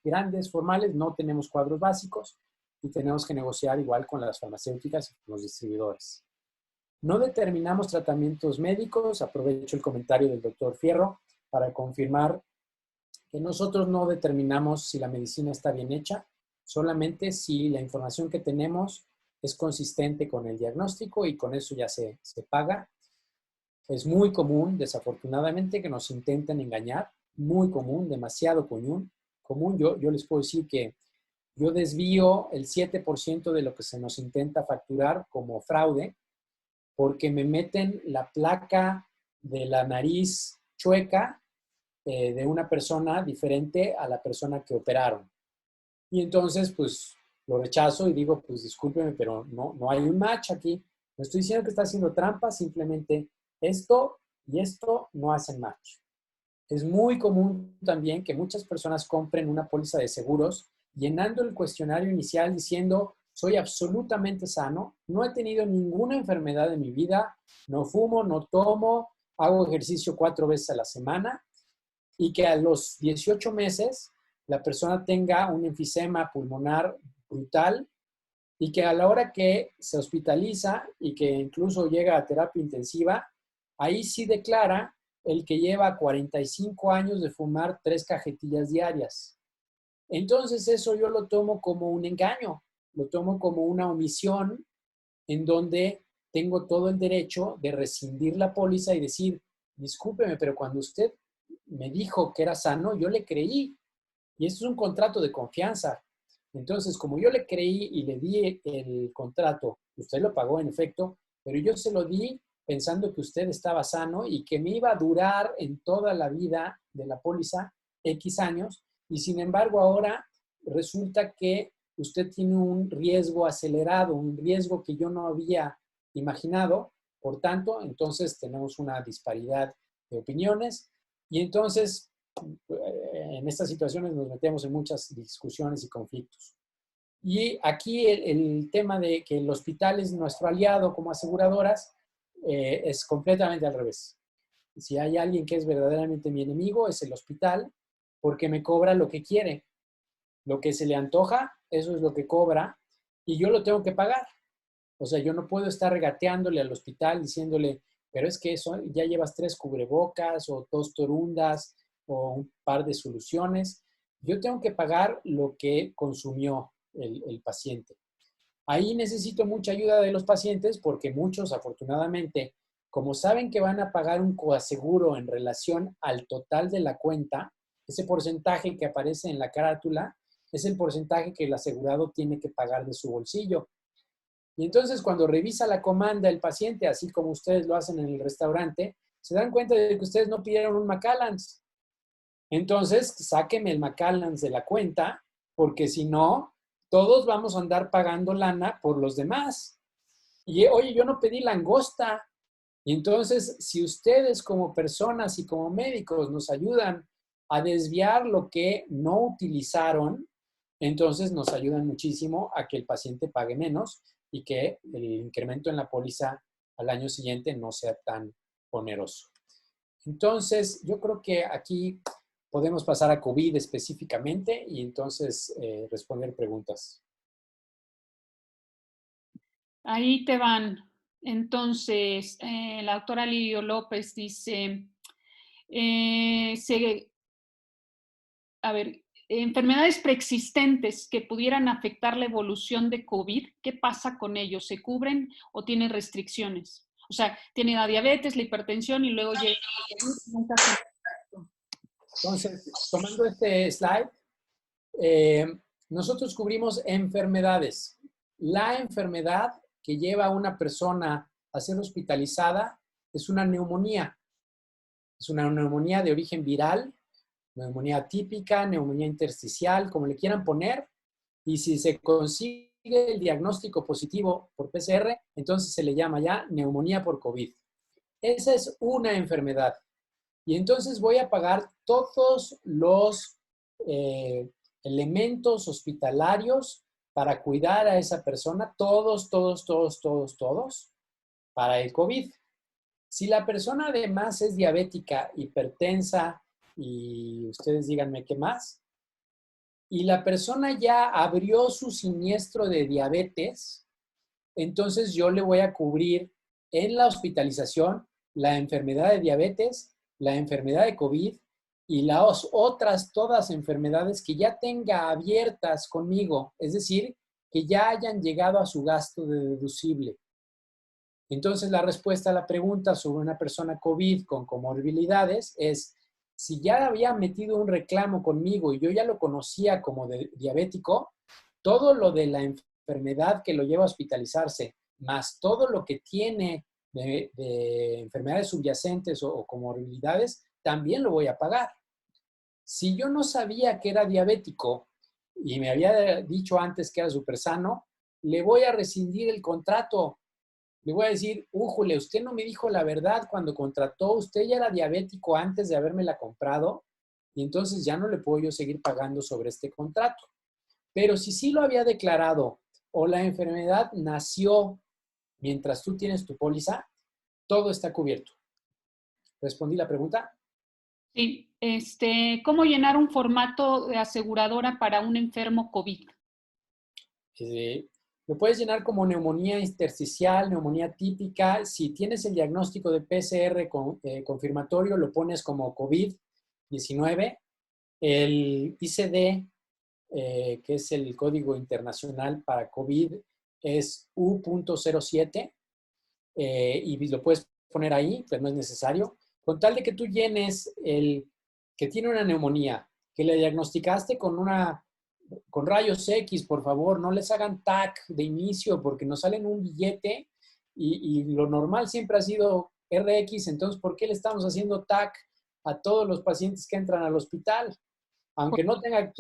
grandes, formales, no tenemos cuadros básicos y tenemos que negociar igual con las farmacéuticas y con los distribuidores. No determinamos tratamientos médicos. Aprovecho el comentario del doctor Fierro para confirmar que nosotros no determinamos si la medicina está bien hecha, solamente si la información que tenemos es consistente con el diagnóstico y con eso ya se paga. Es muy común, desafortunadamente, que nos intenten engañar, muy común, demasiado común. Yo les puedo decir que yo desvío el 7% de lo que se nos intenta facturar como fraude, porque me meten la placa de la nariz chueca de una persona diferente a la persona que operaron. Y entonces, pues, lo rechazo y digo, pues, discúlpeme, pero no hay un match aquí. No estoy diciendo que está haciendo trampa, simplemente esto y esto no hacen match. Es muy común también que muchas personas compren una póliza de seguros llenando el cuestionario inicial diciendo, soy absolutamente sano, no he tenido ninguna enfermedad en mi vida, no fumo, no tomo, hago ejercicio 4 veces a la semana y que a los 18 meses la persona tenga un enfisema pulmonar brutal y que a la hora que se hospitaliza y que incluso llega a terapia intensiva, ahí sí declara el que lleva 45 años de fumar 3 cajetillas diarias. Entonces eso yo lo tomo como un engaño, lo tomo como una omisión en donde tengo todo el derecho de rescindir la póliza y decir, discúlpeme, pero cuando usted me dijo que era sano, yo le creí. Y esto es un contrato de confianza. Entonces, como yo le creí y le di el contrato, usted lo pagó en efecto, pero yo se lo di pensando que usted estaba sano y que me iba a durar en toda la vida de la póliza X años, y sin embargo ahora resulta que usted tiene un riesgo acelerado, un riesgo que yo no había imaginado. Por tanto, entonces tenemos una disparidad de opiniones y entonces en estas situaciones nos metemos en muchas discusiones y conflictos. Y aquí el tema de que el hospital es nuestro aliado como aseguradoras es completamente al revés. Si hay alguien que es verdaderamente mi enemigo, es el hospital, porque me cobra lo que quiere. Lo que se le antoja, eso es lo que cobra, y yo lo tengo que pagar. O sea, yo no puedo estar regateándole al hospital diciéndole, pero es que eso, ya llevas 3 cubrebocas o 2 torundas o un par de soluciones. Yo tengo que pagar lo que consumió el paciente. Ahí necesito mucha ayuda de los pacientes porque muchos, afortunadamente, como saben que van a pagar un coaseguro en relación al total de la cuenta, ese porcentaje que aparece en la carátula es el porcentaje que el asegurado tiene que pagar de su bolsillo. Y entonces cuando revisa la comanda el paciente, así como ustedes lo hacen en el restaurante, se dan cuenta de que ustedes no pidieron un Macallans. Entonces, sáquenme el Macallans de la cuenta, porque si no, todos vamos a andar pagando lana por los demás. Y oye, yo no pedí langosta. Y entonces, si ustedes como personas y como médicos nos ayudan a desviar lo que no utilizaron, entonces nos ayudan muchísimo a que el paciente pague menos y que el incremento en la póliza al año siguiente no sea tan oneroso. Entonces, yo creo que aquí podemos pasar a COVID específicamente y entonces responder preguntas. Ahí te van. Entonces, la doctora Lidio López dice, a ver, enfermedades preexistentes que pudieran afectar la evolución de COVID, ¿qué pasa con ellos? ¿Se cubren o tienen restricciones? O sea, tiene la diabetes, la hipertensión y luego llega el COVID, nunca se... Entonces, tomando este slide, nosotros cubrimos enfermedades. La enfermedad que lleva a una persona a ser hospitalizada es una neumonía. Es una neumonía de origen viral, neumonía típica, neumonía intersticial, como le quieran poner. Y si se consigue el diagnóstico positivo por PCR, entonces se le llama ya neumonía por COVID. Esa es una enfermedad. Y entonces voy a pagar todos los elementos hospitalarios para cuidar a esa persona, todos, para el COVID. Si la persona además es diabética, hipertensa, y ustedes díganme qué más, y la persona ya abrió su siniestro de diabetes, entonces yo le voy a cubrir en la hospitalización la enfermedad de diabetes, la enfermedad de COVID y las otras todas enfermedades que ya tenga abiertas conmigo, es decir, que ya hayan llegado a su gasto de deducible. Entonces, la respuesta a la pregunta sobre una persona COVID con comorbilidades es, si ya había metido un reclamo conmigo y yo ya lo conocía como diabético, todo lo de la enfermedad que lo lleva a hospitalizarse, más todo lo que tiene de enfermedades subyacentes o comorbilidades, también lo voy a pagar. Si yo no sabía que era diabético y me había dicho antes que era súper sano, le voy a rescindir el contrato. Le voy a decir, újule, usted no me dijo la verdad cuando contrató, usted ya era diabético antes de habérmela comprado y entonces ya no le puedo yo seguir pagando sobre este contrato. Pero si sí lo había declarado o la enfermedad nació mientras tú tienes tu póliza, todo está cubierto. ¿Respondí la pregunta? Sí, ¿cómo llenar un formato de aseguradora para un enfermo COVID? Lo puedes llenar como neumonía intersticial, neumonía típica. Si tienes el diagnóstico de PCR confirmatorio, lo pones como COVID-19. El ICD, que es el código internacional para COVID, es U.07 y lo puedes poner ahí, pero no es necesario. Con tal de que tú llenes el que tiene una neumonía, que le diagnosticaste con rayos X, por favor, no les hagan TAC de inicio porque nos salen un billete y lo normal siempre ha sido RX, entonces, ¿por qué le estamos haciendo TAC a todos los pacientes que entran al hospital? Aunque no tenga...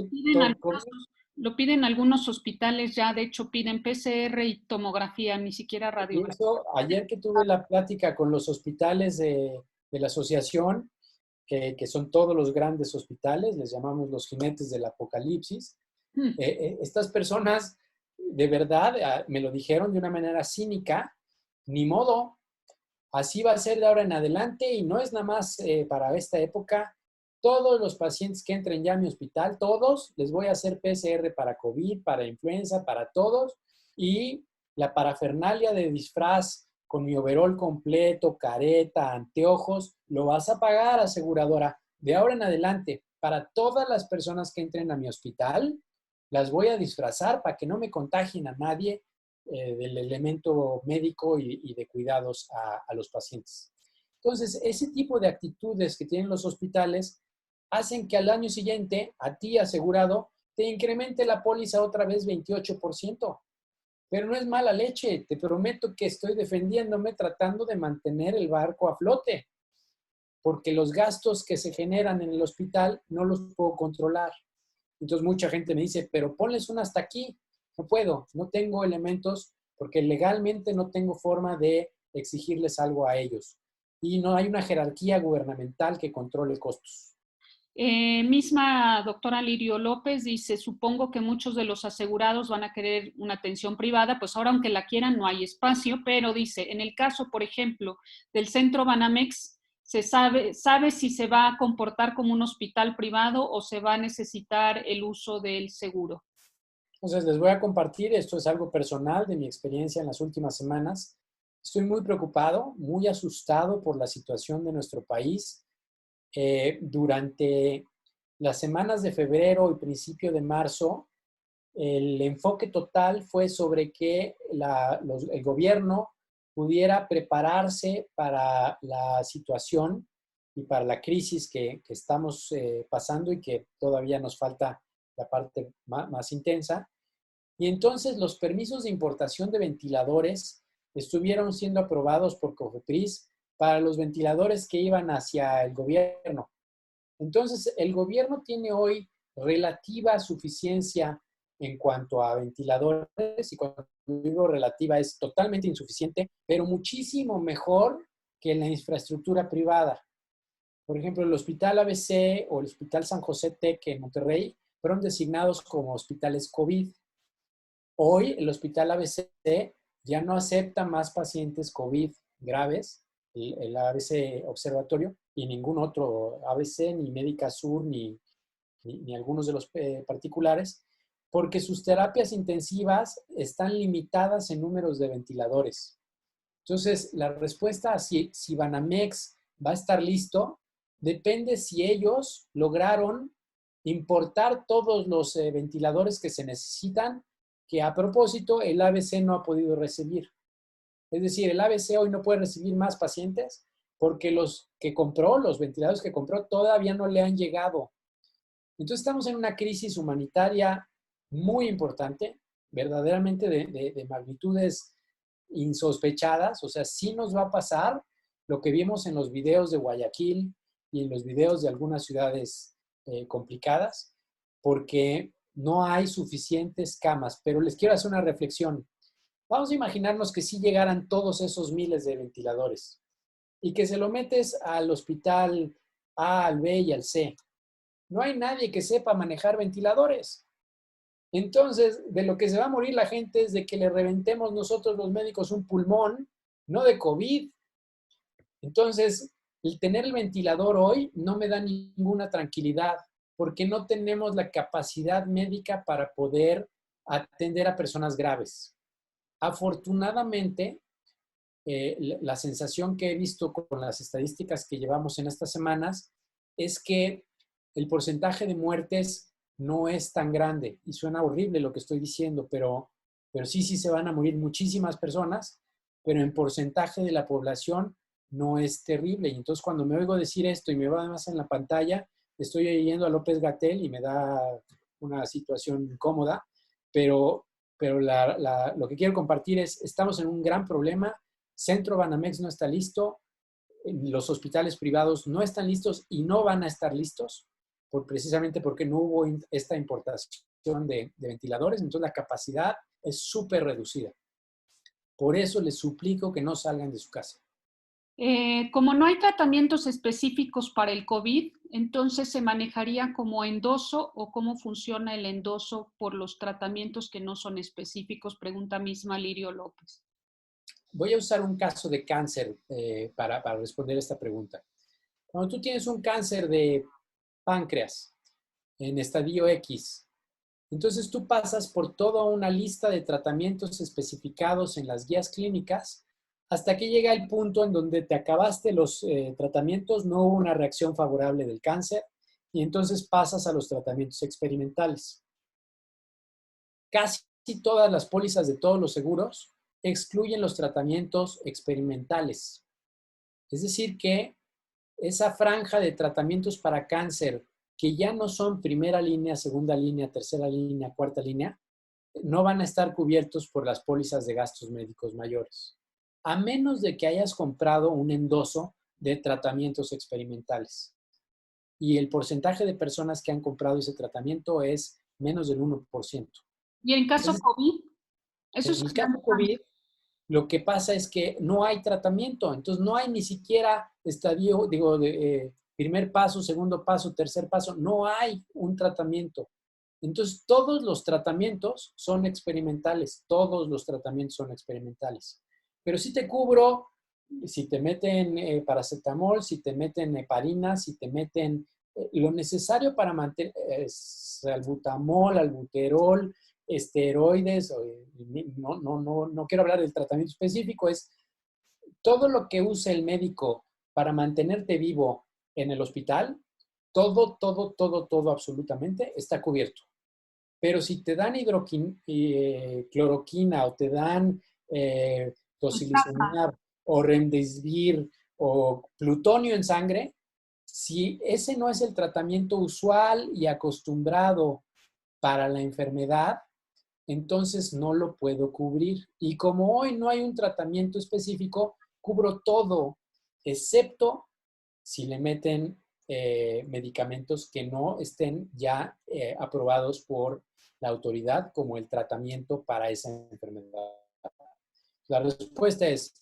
Lo piden algunos hospitales ya, de hecho piden PCR y tomografía, ni siquiera radiografía. Eso, ayer que tuve la plática con los hospitales de la asociación, que son todos los grandes hospitales, les llamamos los jinetes del apocalipsis. Estas personas de verdad me lo dijeron de una manera cínica, ni modo, así va a ser de ahora en adelante y no es nada más para esta época. Todos los pacientes que entren ya a mi hospital, todos, les voy a hacer PCR para COVID, para influenza, para todos, y la parafernalia de disfraz con mi overol completo, careta, anteojos, lo vas a pagar, aseguradora. De ahora en adelante, para todas las personas que entren a mi hospital, las voy a disfrazar para que no me contagien a nadie del elemento médico y de cuidados a los pacientes. Entonces, ese tipo de actitudes que tienen los hospitales hacen que al año siguiente, a ti asegurado, te incremente la póliza otra vez 28%. Pero no es mala leche, te prometo que estoy defendiéndome tratando de mantener el barco a flote, porque los gastos que se generan en el hospital no los puedo controlar. Entonces mucha gente me dice, pero ponles una hasta aquí. No puedo, no tengo elementos porque legalmente no tengo forma de exigirles algo a ellos. Y no hay una jerarquía gubernamental que controle costos. Misma doctora Lirio López dice, supongo que muchos de los asegurados van a querer una atención privada, pues ahora aunque la quieran no hay espacio, pero dice, en el caso, por ejemplo, del centro Banamex, ¿se sabe si se va a comportar como un hospital privado o se va a necesitar el uso del seguro? Entonces les voy a compartir, esto es algo personal de mi experiencia en las últimas semanas. Estoy muy preocupado, muy asustado por la situación de nuestro país. Durante las semanas de febrero y principio de marzo, el enfoque total fue sobre que el gobierno pudiera prepararse para la situación y para la crisis que estamos pasando y que todavía nos falta la parte más intensa. Y entonces los permisos de importación de ventiladores estuvieron siendo aprobados por COFEPRIS para los ventiladores que iban hacia el gobierno. Entonces, el gobierno tiene hoy relativa suficiencia en cuanto a ventiladores, y cuando digo relativa es totalmente insuficiente, pero muchísimo mejor que la infraestructura privada. Por ejemplo, el Hospital ABC o el Hospital San José TEC en Monterrey fueron designados como hospitales COVID. Hoy el Hospital ABC ya no acepta más pacientes COVID graves, el ABC Observatorio, y ningún otro ABC, ni Médica Sur, ni algunos de los particulares, porque sus terapias intensivas están limitadas en números de ventiladores. Entonces, la respuesta a si Banamex va a estar listo depende si ellos lograron importar todos los ventiladores que se necesitan, que a propósito el ABC no ha podido recibir. Es decir, el ABC hoy no puede recibir más pacientes porque los que compró, los ventiladores que compró, todavía no le han llegado. Entonces estamos en una crisis humanitaria muy importante, verdaderamente de magnitudes insospechadas. O sea, sí nos va a pasar lo que vimos en los videos de Guayaquil y en los videos de algunas ciudades complicadas, porque no hay suficientes camas. Pero les quiero hacer una reflexión. Vamos a imaginarnos que sí llegaran todos esos miles de ventiladores y que se lo metes al hospital A, al B y al C. No hay nadie que sepa manejar ventiladores. Entonces, de lo que se va a morir la gente es de que le reventemos nosotros los médicos un pulmón, no de COVID. Entonces, el tener el ventilador hoy no me da ninguna tranquilidad porque no tenemos la capacidad médica para poder atender a personas graves. Afortunadamente, la sensación que he visto con las estadísticas que llevamos en estas semanas es que el porcentaje de muertes no es tan grande. Y suena horrible lo que estoy diciendo, pero sí se van a morir muchísimas personas, pero en porcentaje de la población no es terrible. Y entonces cuando me oigo decir esto y me va además en la pantalla, estoy oyendo a López-Gatell y me da una situación incómoda, pero lo que quiero compartir es, estamos en un gran problema. Centro Banamex no está listo, los hospitales privados no están listos y no van a estar listos, precisamente porque no hubo esta importación de ventiladores, entonces la capacidad es súper reducida. Por eso les suplico que no salgan de su casa. Como no hay tratamientos específicos para el COVID, entonces se manejaría como endoso o cómo funciona el endoso por los tratamientos que no son específicos, pregunta misma Lirio López. Voy a usar un caso de cáncer para responder esta pregunta. Cuando tú tienes un cáncer de páncreas en estadio X, entonces tú pasas por toda una lista de tratamientos especificados en las guías clínicas hasta que llega el punto en donde te acabaste los tratamientos, no hubo una reacción favorable del cáncer y entonces pasas a los tratamientos experimentales. Casi todas las pólizas de todos los seguros excluyen los tratamientos experimentales. Es decir, que esa franja de tratamientos para cáncer que ya no son primera línea, segunda línea, tercera línea, cuarta línea, no van a estar cubiertos por las pólizas de gastos médicos mayores, a menos de que hayas comprado un endoso de tratamientos experimentales. Y el porcentaje de personas que han comprado ese tratamiento es menos del 1%. ¿Y en caso Entonces, COVID? Eso es en el caso COVID, lo que pasa es que no hay tratamiento, entonces no hay ni siquiera estadio, primer paso, segundo paso, tercer paso, no hay un tratamiento. Entonces, todos los tratamientos son experimentales, todos los tratamientos son experimentales. Pero si te cubro, si te meten paracetamol, si te meten heparina, si te meten lo necesario para mantener salbutamol, albuterol, esteroides, no quiero hablar del tratamiento específico, es todo lo que use el médico para mantenerte vivo en el hospital, todo absolutamente está cubierto. Pero si te dan cloroquina o te dan tocilizumab o remdesivir o plutonio en sangre, si ese no es el tratamiento usual y acostumbrado para la enfermedad, entonces no lo puedo cubrir. Y como hoy no hay un tratamiento específico, cubro todo, excepto si le meten medicamentos que no estén ya aprobados por la autoridad como el tratamiento para esa enfermedad. La respuesta es,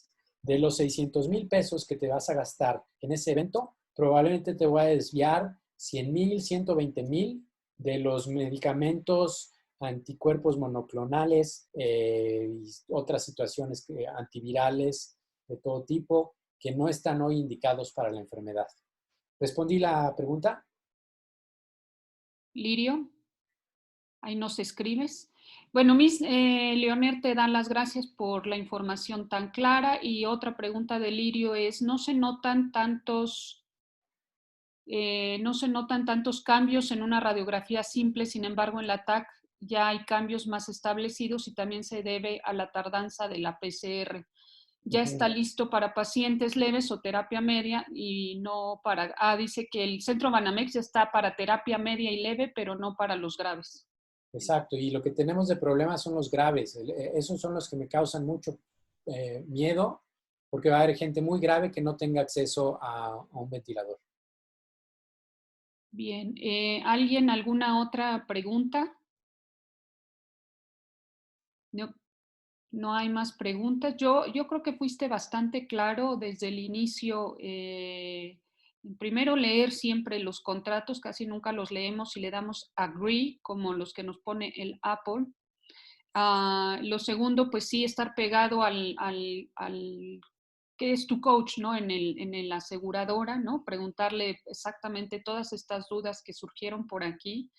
de los 600,000 pesos que te vas a gastar en ese evento, probablemente te voy a desviar 100,000, 120,000 de los medicamentos anticuerpos monoclonales y otras situaciones antivirales de todo tipo que no están hoy indicados para la enfermedad. ¿Respondí la pregunta? Lirio, ahí nos escribes. Bueno, Miss Leonel te dan las gracias por la información tan clara y otra pregunta de Lirio es, ¿no se notan tantos cambios en una radiografía simple, sin embargo en la TAC ya hay cambios más establecidos y también se debe a la tardanza de la PCR? Ya está listo para pacientes leves o terapia media y no para, dice que el centro Banamex ya está para terapia media y leve, pero no para los graves. Exacto, y lo que tenemos de problemas son los graves. Esos son los que me causan mucho miedo, porque va a haber gente muy grave que no tenga acceso a un ventilador. Bien, ¿alguien alguna otra pregunta? No, no hay más preguntas. Yo creo que fuiste bastante claro desde el inicio. Primero, leer siempre los contratos, casi nunca los leemos y le damos agree, como los que nos pone el Apple. Lo segundo, pues sí, estar pegado al que es tu coach, ¿no? En la aseguradora, ¿no? Preguntarle exactamente todas estas dudas que surgieron por aquí.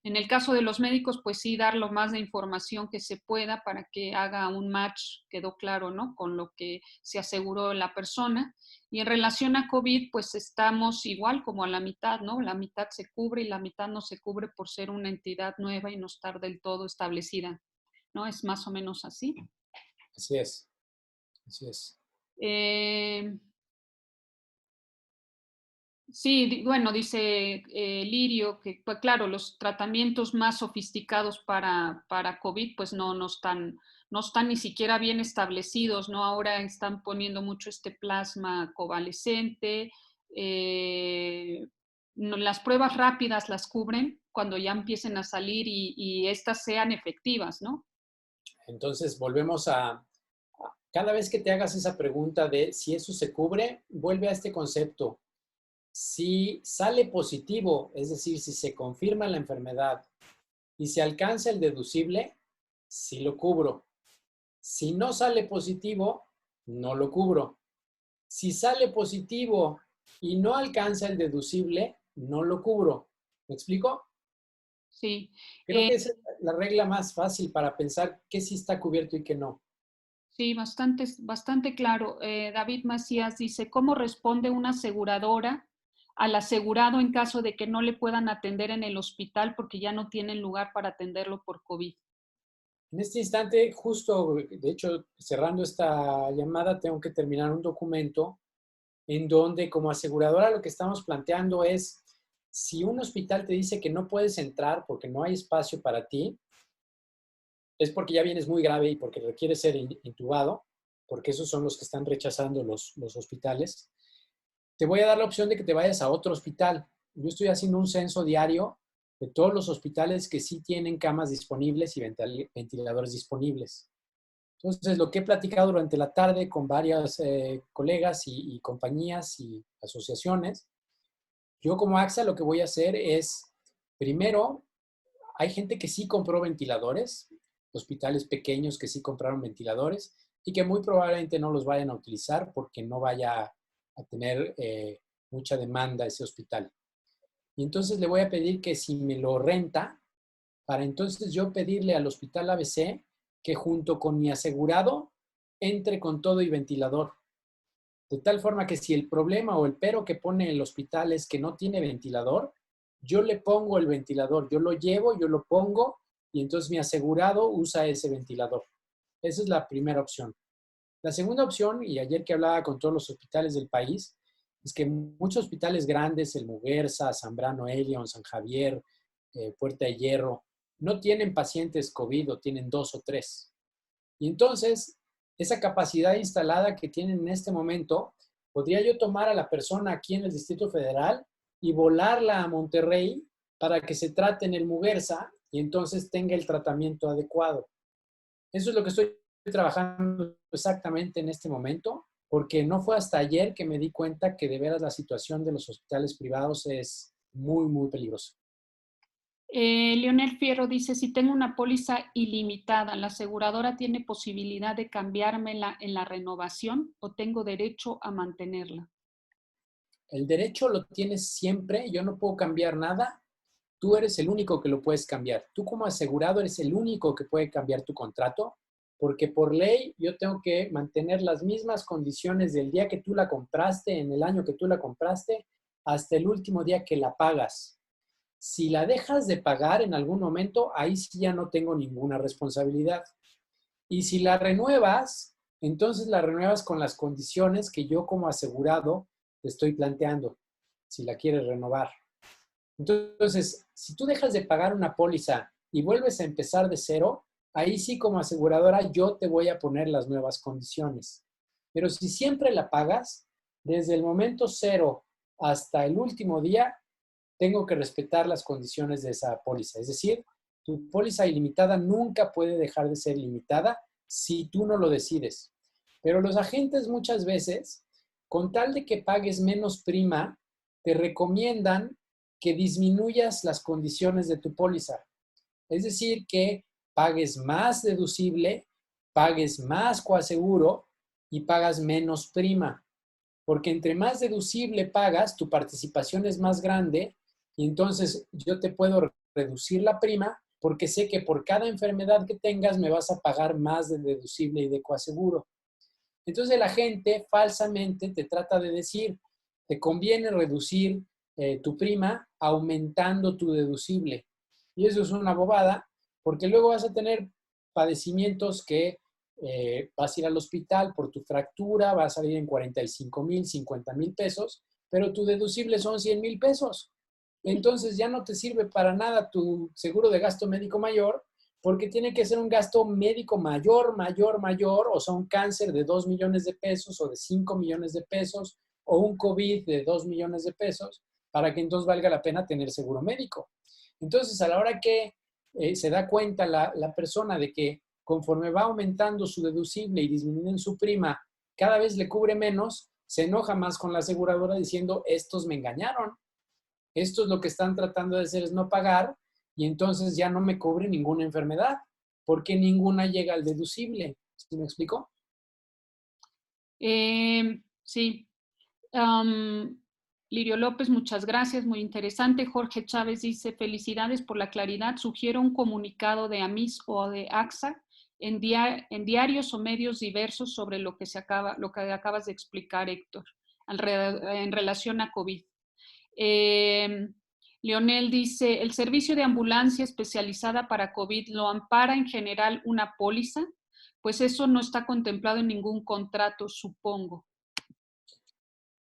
En el caso de los médicos, pues sí, dar lo más de información que se pueda para que haga un match, quedó claro, ¿no? Con lo que se aseguró la persona. Y en relación a COVID, pues estamos igual como a la mitad, ¿no? La mitad se cubre y la mitad no se cubre por ser una entidad nueva y no estar del todo establecida, ¿no? Es más o menos así. Así es, así es. Sí, bueno, dice Lirio que, pues claro, los tratamientos más sofisticados para COVID, pues no están ni siquiera bien establecidos, ¿no? Ahora están poniendo mucho este plasma convalescente. Las pruebas rápidas las cubren cuando ya empiecen a salir y estas sean efectivas, ¿no? Entonces, volvemos a Cada vez que te hagas esa pregunta de si eso se cubre, vuelve a este concepto. Si sale positivo, es decir, si se confirma la enfermedad y se alcanza el deducible, sí lo cubro. Si no sale positivo, no lo cubro. Si sale positivo y no alcanza el deducible, no lo cubro. ¿Me explico? Sí. Creo que esa es la regla más fácil para pensar qué sí está cubierto y qué no. Sí, bastante, bastante claro. David Macías dice, ¿cómo responde una aseguradora al asegurado en caso de que no le puedan atender en el hospital porque ya no tienen lugar para atenderlo por COVID? En este instante, justo, de hecho, cerrando esta llamada, tengo que terminar un documento en donde como aseguradora lo que estamos planteando es, si un hospital te dice que no puedes entrar porque no hay espacio para ti, es porque ya vienes muy grave y porque requiere ser intubado, porque esos son los que están rechazando los hospitales. Te voy a dar la opción de que te vayas a otro hospital. Yo estoy haciendo un censo diario de todos los hospitales que sí tienen camas disponibles y ventiladores disponibles. Entonces, lo que he platicado durante la tarde con varias colegas y compañías y asociaciones, yo como AXA lo que voy a hacer es, primero, hay gente que sí compró ventiladores, hospitales pequeños que sí compraron ventiladores y que muy probablemente no los vayan a utilizar porque no vaya a tener mucha demanda ese hospital. Y entonces le voy a pedir que si me lo renta, para entonces yo pedirle al hospital ABC que junto con mi asegurado entre con todo y ventilador. De tal forma que si el problema o el pero que pone el hospital es que no tiene ventilador, yo le pongo el ventilador, yo lo llevo, yo lo pongo y entonces mi asegurado usa ese ventilador. Esa es la primera opción. La segunda opción, y ayer que hablaba con todos los hospitales del país, es que muchos hospitales grandes, el Muguerza, Zambrano Elion, San Javier, Puerta de Hierro, no tienen pacientes COVID o tienen 2 o 3. Y entonces, esa capacidad instalada que tienen en este momento, podría yo tomar a la persona aquí en el Distrito Federal y volarla a Monterrey para que se trate en el Muguerza y entonces tenga el tratamiento adecuado. Eso es lo que estoy trabajando exactamente en este momento, porque no fue hasta ayer que me di cuenta que de veras la situación de los hospitales privados es muy, muy peligrosa. Leonel Fierro dice, si tengo una póliza ilimitada, ¿la aseguradora tiene posibilidad de cambiármela en la renovación o tengo derecho a mantenerla? El derecho lo tienes siempre, yo no puedo cambiar nada, tú eres el único que lo puedes cambiar. Tú como asegurado eres el único que puede cambiar tu contrato, porque por ley yo tengo que mantener las mismas condiciones del día que tú la compraste, en el año que tú la compraste, hasta el último día que la pagas. Si la dejas de pagar en algún momento, ahí sí ya no tengo ninguna responsabilidad. Y si la renuevas, entonces la renuevas con las condiciones que yo como asegurado te estoy planteando, si la quieres renovar. Entonces, si tú dejas de pagar una póliza y vuelves a empezar de cero, ahí sí como aseguradora yo te voy a poner las nuevas condiciones. Pero si siempre la pagas, desde el momento cero hasta el último día, tengo que respetar las condiciones de esa póliza. Es decir, tu póliza ilimitada nunca puede dejar de ser limitada si tú no lo decides. Pero los agentes muchas veces, con tal de que pagues menos prima, te recomiendan que disminuyas las condiciones de tu póliza. Es decir, que pagues más deducible, pagues más coaseguro y pagas menos prima. Porque entre más deducible pagas, tu participación es más grande y entonces yo te puedo reducir la prima porque sé que por cada enfermedad que tengas me vas a pagar más de deducible y de coaseguro. Entonces la gente falsamente te trata de decir, te conviene reducir tu prima aumentando tu deducible. Y eso es una bobada, porque luego vas a tener padecimientos que vas a ir al hospital por tu fractura, vas a salir en 45,000, 50,000 pesos, pero tu deducible son 100,000 pesos. Entonces ya no te sirve para nada tu seguro de gasto médico mayor porque tiene que ser un gasto médico mayor, mayor, mayor, o sea, un cáncer de 2 millones de pesos o de 5 millones de pesos o un COVID de 2 millones de pesos para que entonces valga la pena tener seguro médico. Entonces, a la hora que se da cuenta la persona de que conforme va aumentando su deducible y disminuyendo su prima, cada vez le cubre menos, se enoja más con la aseguradora diciendo, estos me engañaron, estos lo que están tratando de hacer es no pagar y entonces ya no me cubre ninguna enfermedad, porque ninguna llega al deducible. ¿Sí me explico? Sí. Lirio López, muchas gracias, muy interesante. Jorge Chávez dice, felicidades por la claridad. Sugiero un comunicado de AMIS o de AXA en diarios o medios diversos sobre lo que acabas de explicar, Héctor, en relación a COVID. Leonel dice, ¿el servicio de ambulancia especializada para COVID lo ampara en general una póliza? Pues eso no está contemplado en ningún contrato, supongo.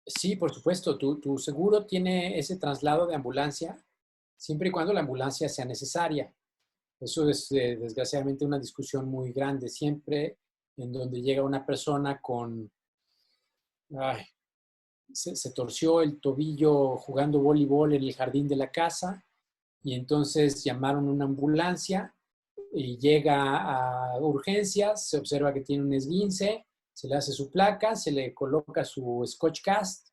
Sí, por supuesto, tu seguro tiene ese traslado de ambulancia siempre y cuando la ambulancia sea necesaria. Eso es desgraciadamente una discusión muy grande siempre en donde llega una persona con, ay, se torció el tobillo jugando voleibol en el jardín de la casa y entonces llamaron una ambulancia y llega a urgencias, se observa que tiene un esguince, se le hace su placa, se le coloca su Scotch Cast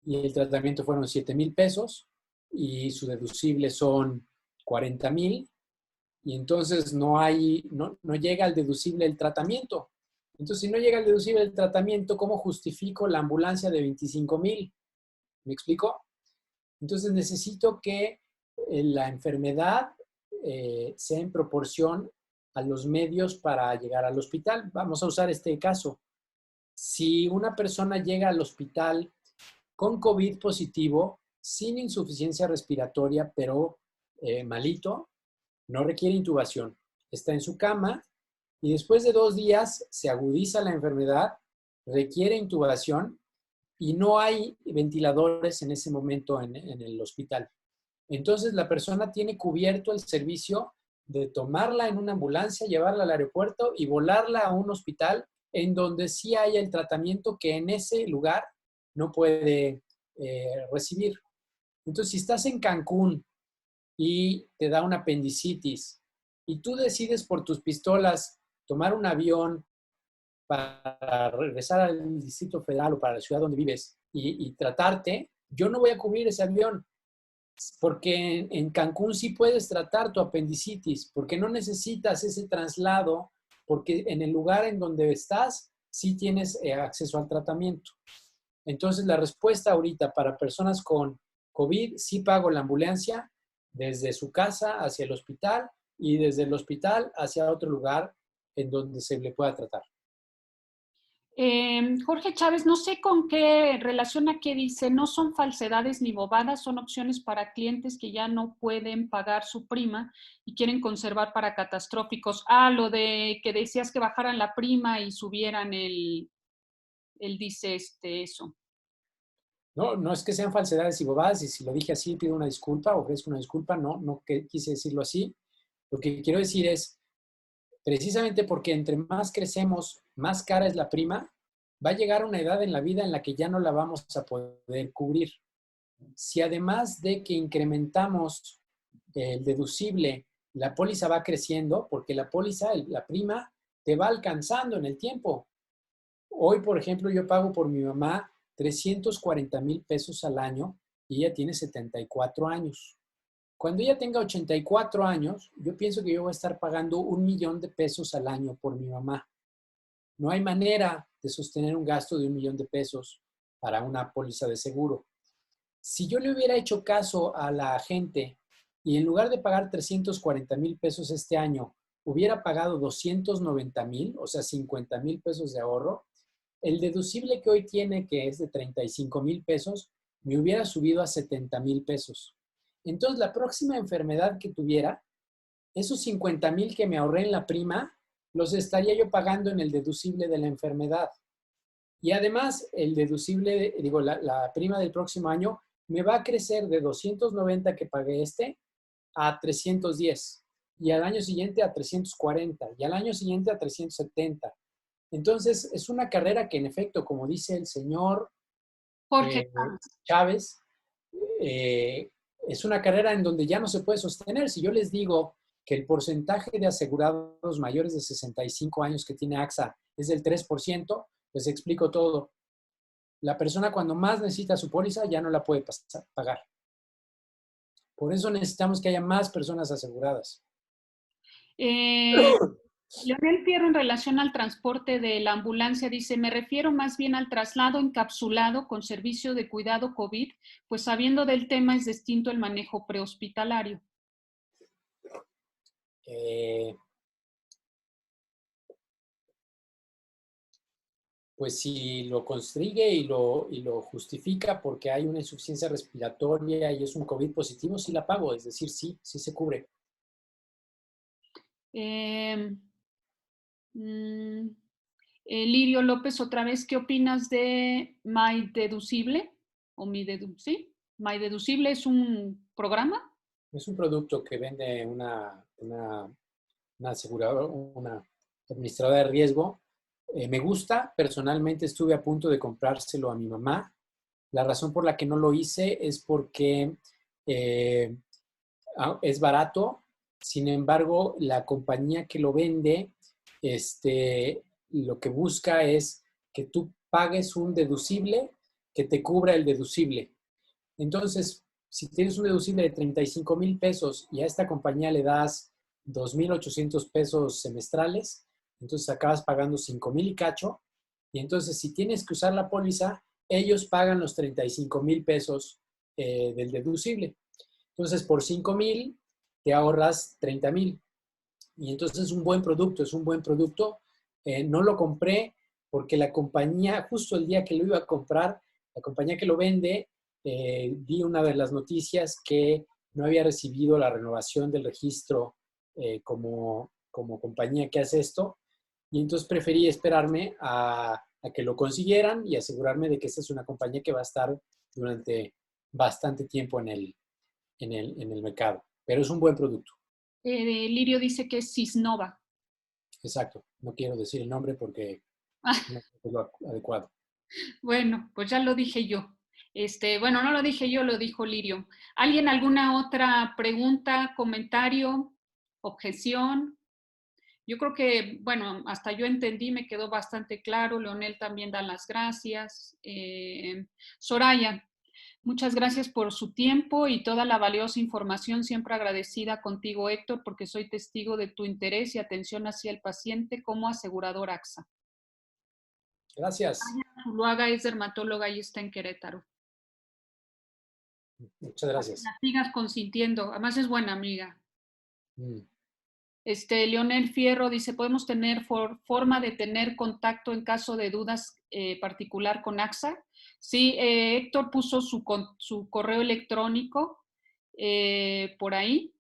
y el tratamiento fueron 7,000 pesos y su deducible son 40,000 y entonces no llega al deducible el tratamiento. Entonces, si no llega al deducible el tratamiento, ¿cómo justifico la ambulancia de 25,000? ¿Me explico? Entonces, necesito que la enfermedad sea en proporción a los medios para llegar al hospital. Vamos a usar este caso. Si una persona llega al hospital con COVID positivo, sin insuficiencia respiratoria, pero malito, no requiere intubación. Está en su cama y después de 2 días se agudiza la enfermedad, requiere intubación y no hay ventiladores en ese momento en el hospital. Entonces la persona tiene cubierto el servicio de tomarla en una ambulancia, llevarla al aeropuerto y volarla a un hospital en donde sí haya el tratamiento que en ese lugar no puede recibir. Entonces, si estás en Cancún y te da una apendicitis y tú decides por tus pistolas tomar un avión para regresar al Distrito Federal o para la ciudad donde vives y tratarte, yo no voy a cubrir ese avión porque en Cancún sí puedes tratar tu apendicitis, porque no necesitas ese traslado, porque en el lugar en donde estás sí tienes acceso al tratamiento. Entonces, la respuesta ahorita para personas con COVID, sí pago la ambulancia desde su casa hacia el hospital y desde el hospital hacia otro lugar en donde se le pueda tratar. Jorge Chávez, no sé con qué relación a qué dice, no son falsedades ni bobadas, son opciones para clientes que ya no pueden pagar su prima y quieren conservar para catastróficos. Ah, lo de que decías que bajaran la prima y subieran él dice eso. No, no es que sean falsedades y bobadas, y si lo dije así, pido una disculpa, ofrezco una disculpa, no que quise decirlo así. Lo que quiero decir es, precisamente porque entre más crecemos, más cara es la prima, va a llegar una edad en la vida en la que ya no la vamos a poder cubrir. Si además de que incrementamos el deducible, la póliza va creciendo, porque la póliza, la prima, te va alcanzando en el tiempo. Hoy, por ejemplo, yo pago por mi mamá 340,000 pesos al año y ella tiene 74 años. Cuando ella tenga 84 años, yo pienso que yo voy a estar pagando 1,000,000 de pesos al año por mi mamá. No hay manera de sostener un gasto de 1,000,000 de pesos para una póliza de seguro. Si yo le hubiera hecho caso a la gente y en lugar de pagar 340,000 pesos este año, hubiera pagado 290,000, o sea, 50,000 pesos de ahorro, el deducible que hoy tiene, que es de 35,000 pesos, me hubiera subido a 70,000 pesos. Entonces, la próxima enfermedad que tuviera, esos 50,000 que me ahorré en la prima, los estaría yo pagando en el deducible de la enfermedad. Y además, el deducible, la prima del próximo año me va a crecer de 290 que pagué a 310. Y al año siguiente a 340. Y al año siguiente a 370. Entonces, es una carrera que en efecto, como dice el señor Jorge Chávez, es una carrera en donde ya no se puede sostener. Si yo les digo que el porcentaje de asegurados mayores de 65 años que tiene AXA es del 3%, les explico todo. La persona cuando más necesita su póliza ya no la puede pagar. Por eso necesitamos que haya más personas aseguradas. Leonel Fierro, en relación al transporte de la ambulancia, dice, me refiero más bien al traslado encapsulado con servicio de cuidado COVID, pues sabiendo del tema es distinto el manejo prehospitalario. Pues si lo constrigue y lo justifica porque hay una insuficiencia respiratoria y es un COVID positivo, sí la pago, es decir, sí se cubre. Lirio López, otra vez, ¿qué opinas de My Deducible? ¿Sí? My Deducible es un programa. Es un producto que vende una aseguradora, una administradora de riesgo. Me gusta, personalmente estuve a punto de comprárselo a mi mamá. La razón por la que no lo hice es porque es barato, sin embargo, la compañía que lo vende, lo que busca es que tú pagues un deducible que te cubra el deducible. Entonces, si tienes un deducible de 35,000 pesos y a esta compañía le das 2,800 pesos semestrales, entonces acabas pagando 5,000 y cacho. Y entonces, si tienes que usar la póliza, ellos pagan los 35,000 pesos del deducible. Entonces, por 5,000 te ahorras 30,000. Y entonces es un buen producto, es un buen producto. No lo compré porque la compañía, justo el día que lo iba a comprar, la compañía que lo vende, vi una de las noticias que no había recibido la renovación del registro como compañía que hace esto. Y entonces preferí esperarme a que lo consiguieran y asegurarme de que esta es una compañía que va a estar durante bastante tiempo en el mercado. Pero es un buen producto. Lirio dice que es Cisnova. Exacto. No quiero decir el nombre porque no es lo adecuado. Bueno, pues ya lo dije yo. Bueno, no lo dije yo, lo dijo Lirio. ¿Alguien alguna otra pregunta, comentario, objeción? Yo creo que, bueno, hasta yo entendí, me quedó bastante claro. Leonel también da las gracias. Soraya, muchas gracias por su tiempo y toda la valiosa información. Siempre agradecida contigo, Héctor, porque soy testigo de tu interés y atención hacia el paciente como asegurador AXA. Gracias. Zuluaga es dermatóloga y está en Querétaro. Muchas gracias. La sigas consintiendo. Además es buena amiga. Mm. Leonel Fierro dice, ¿podemos tener forma de tener contacto en caso de dudas particular con AXA? Sí, Héctor puso su correo electrónico por ahí.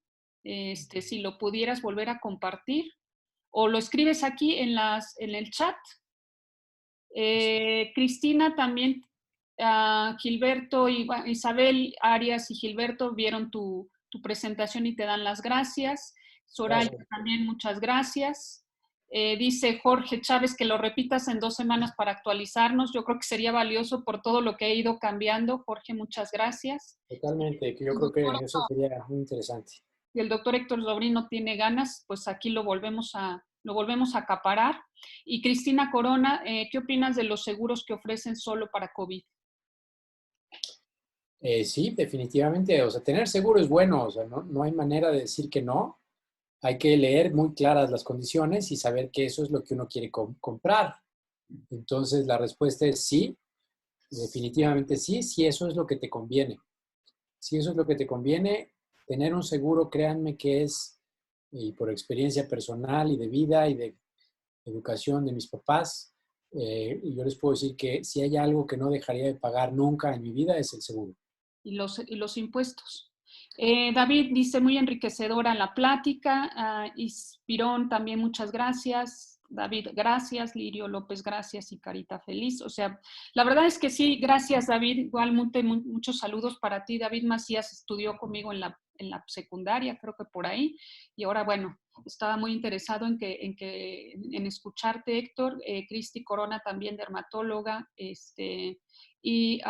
Si lo pudieras volver a compartir. O lo escribes aquí en el chat. Cristina también, Gilberto, Isabel Arias y Gilberto vieron tu presentación y te dan las gracias. Soraya Gracias. también, muchas gracias. Dice Jorge Chávez que lo repitas en 2 semanas para actualizarnos. Yo creo que sería valioso por todo lo que ha ido cambiando. Jorge, muchas gracias. Totalmente, que yo creo que eso sería muy interesante. Si el doctor Héctor Sobrino tiene ganas, pues aquí lo volvemos a acaparar. Y Cristina Corona, ¿qué opinas de los seguros que ofrecen solo para COVID? Sí, definitivamente. O sea, tener seguro es bueno. O sea, no hay manera de decir que no. Hay que leer muy claras las condiciones y saber que eso es lo que uno quiere comprar. Entonces, la respuesta es sí, definitivamente sí, si eso es lo que te conviene. Si eso es lo que te conviene, tener un seguro, créanme que es, y por experiencia personal y de vida y de educación de mis papás, yo les puedo decir que si hay algo que no dejaría de pagar nunca en mi vida es el seguro. Y los impuestos. David dice, muy enriquecedora la plática. Ispirón también, muchas gracias. David, gracias. Lirio López, gracias. Y Carita feliz. O sea, la verdad es que sí, gracias, David. Igualmente, muchos saludos para ti. David Macías estudió conmigo en la secundaria, creo que por ahí. Y ahora, bueno, estaba muy interesado en escucharte, Héctor. Cristi Corona, también dermatóloga. Y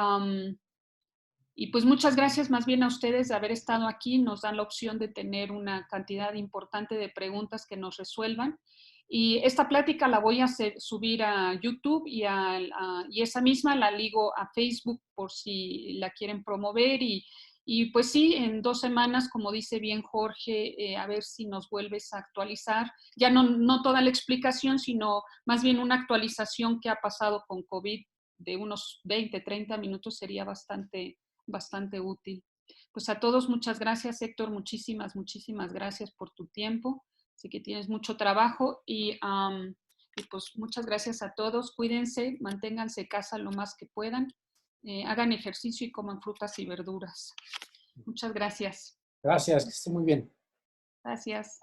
Y pues muchas gracias más bien a ustedes de haber estado aquí. Nos dan la opción de tener una cantidad importante de preguntas que nos resuelvan. Y esta plática la voy a subir a YouTube y esa misma la ligo a Facebook por si la quieren promover. Y pues sí, en 2 semanas, como dice bien Jorge, a ver si nos vuelves a actualizar. Ya no toda la explicación, sino más bien una actualización que ha pasado con COVID de unos 20, 30 minutos sería bastante útil. Pues a todos muchas gracias, Héctor, muchísimas gracias por tu tiempo. Sé que tienes mucho trabajo y pues muchas gracias a todos. Cuídense, manténganse en casa lo más que puedan, hagan ejercicio y coman frutas y verduras. Muchas gracias. Gracias, que esté muy bien. Gracias.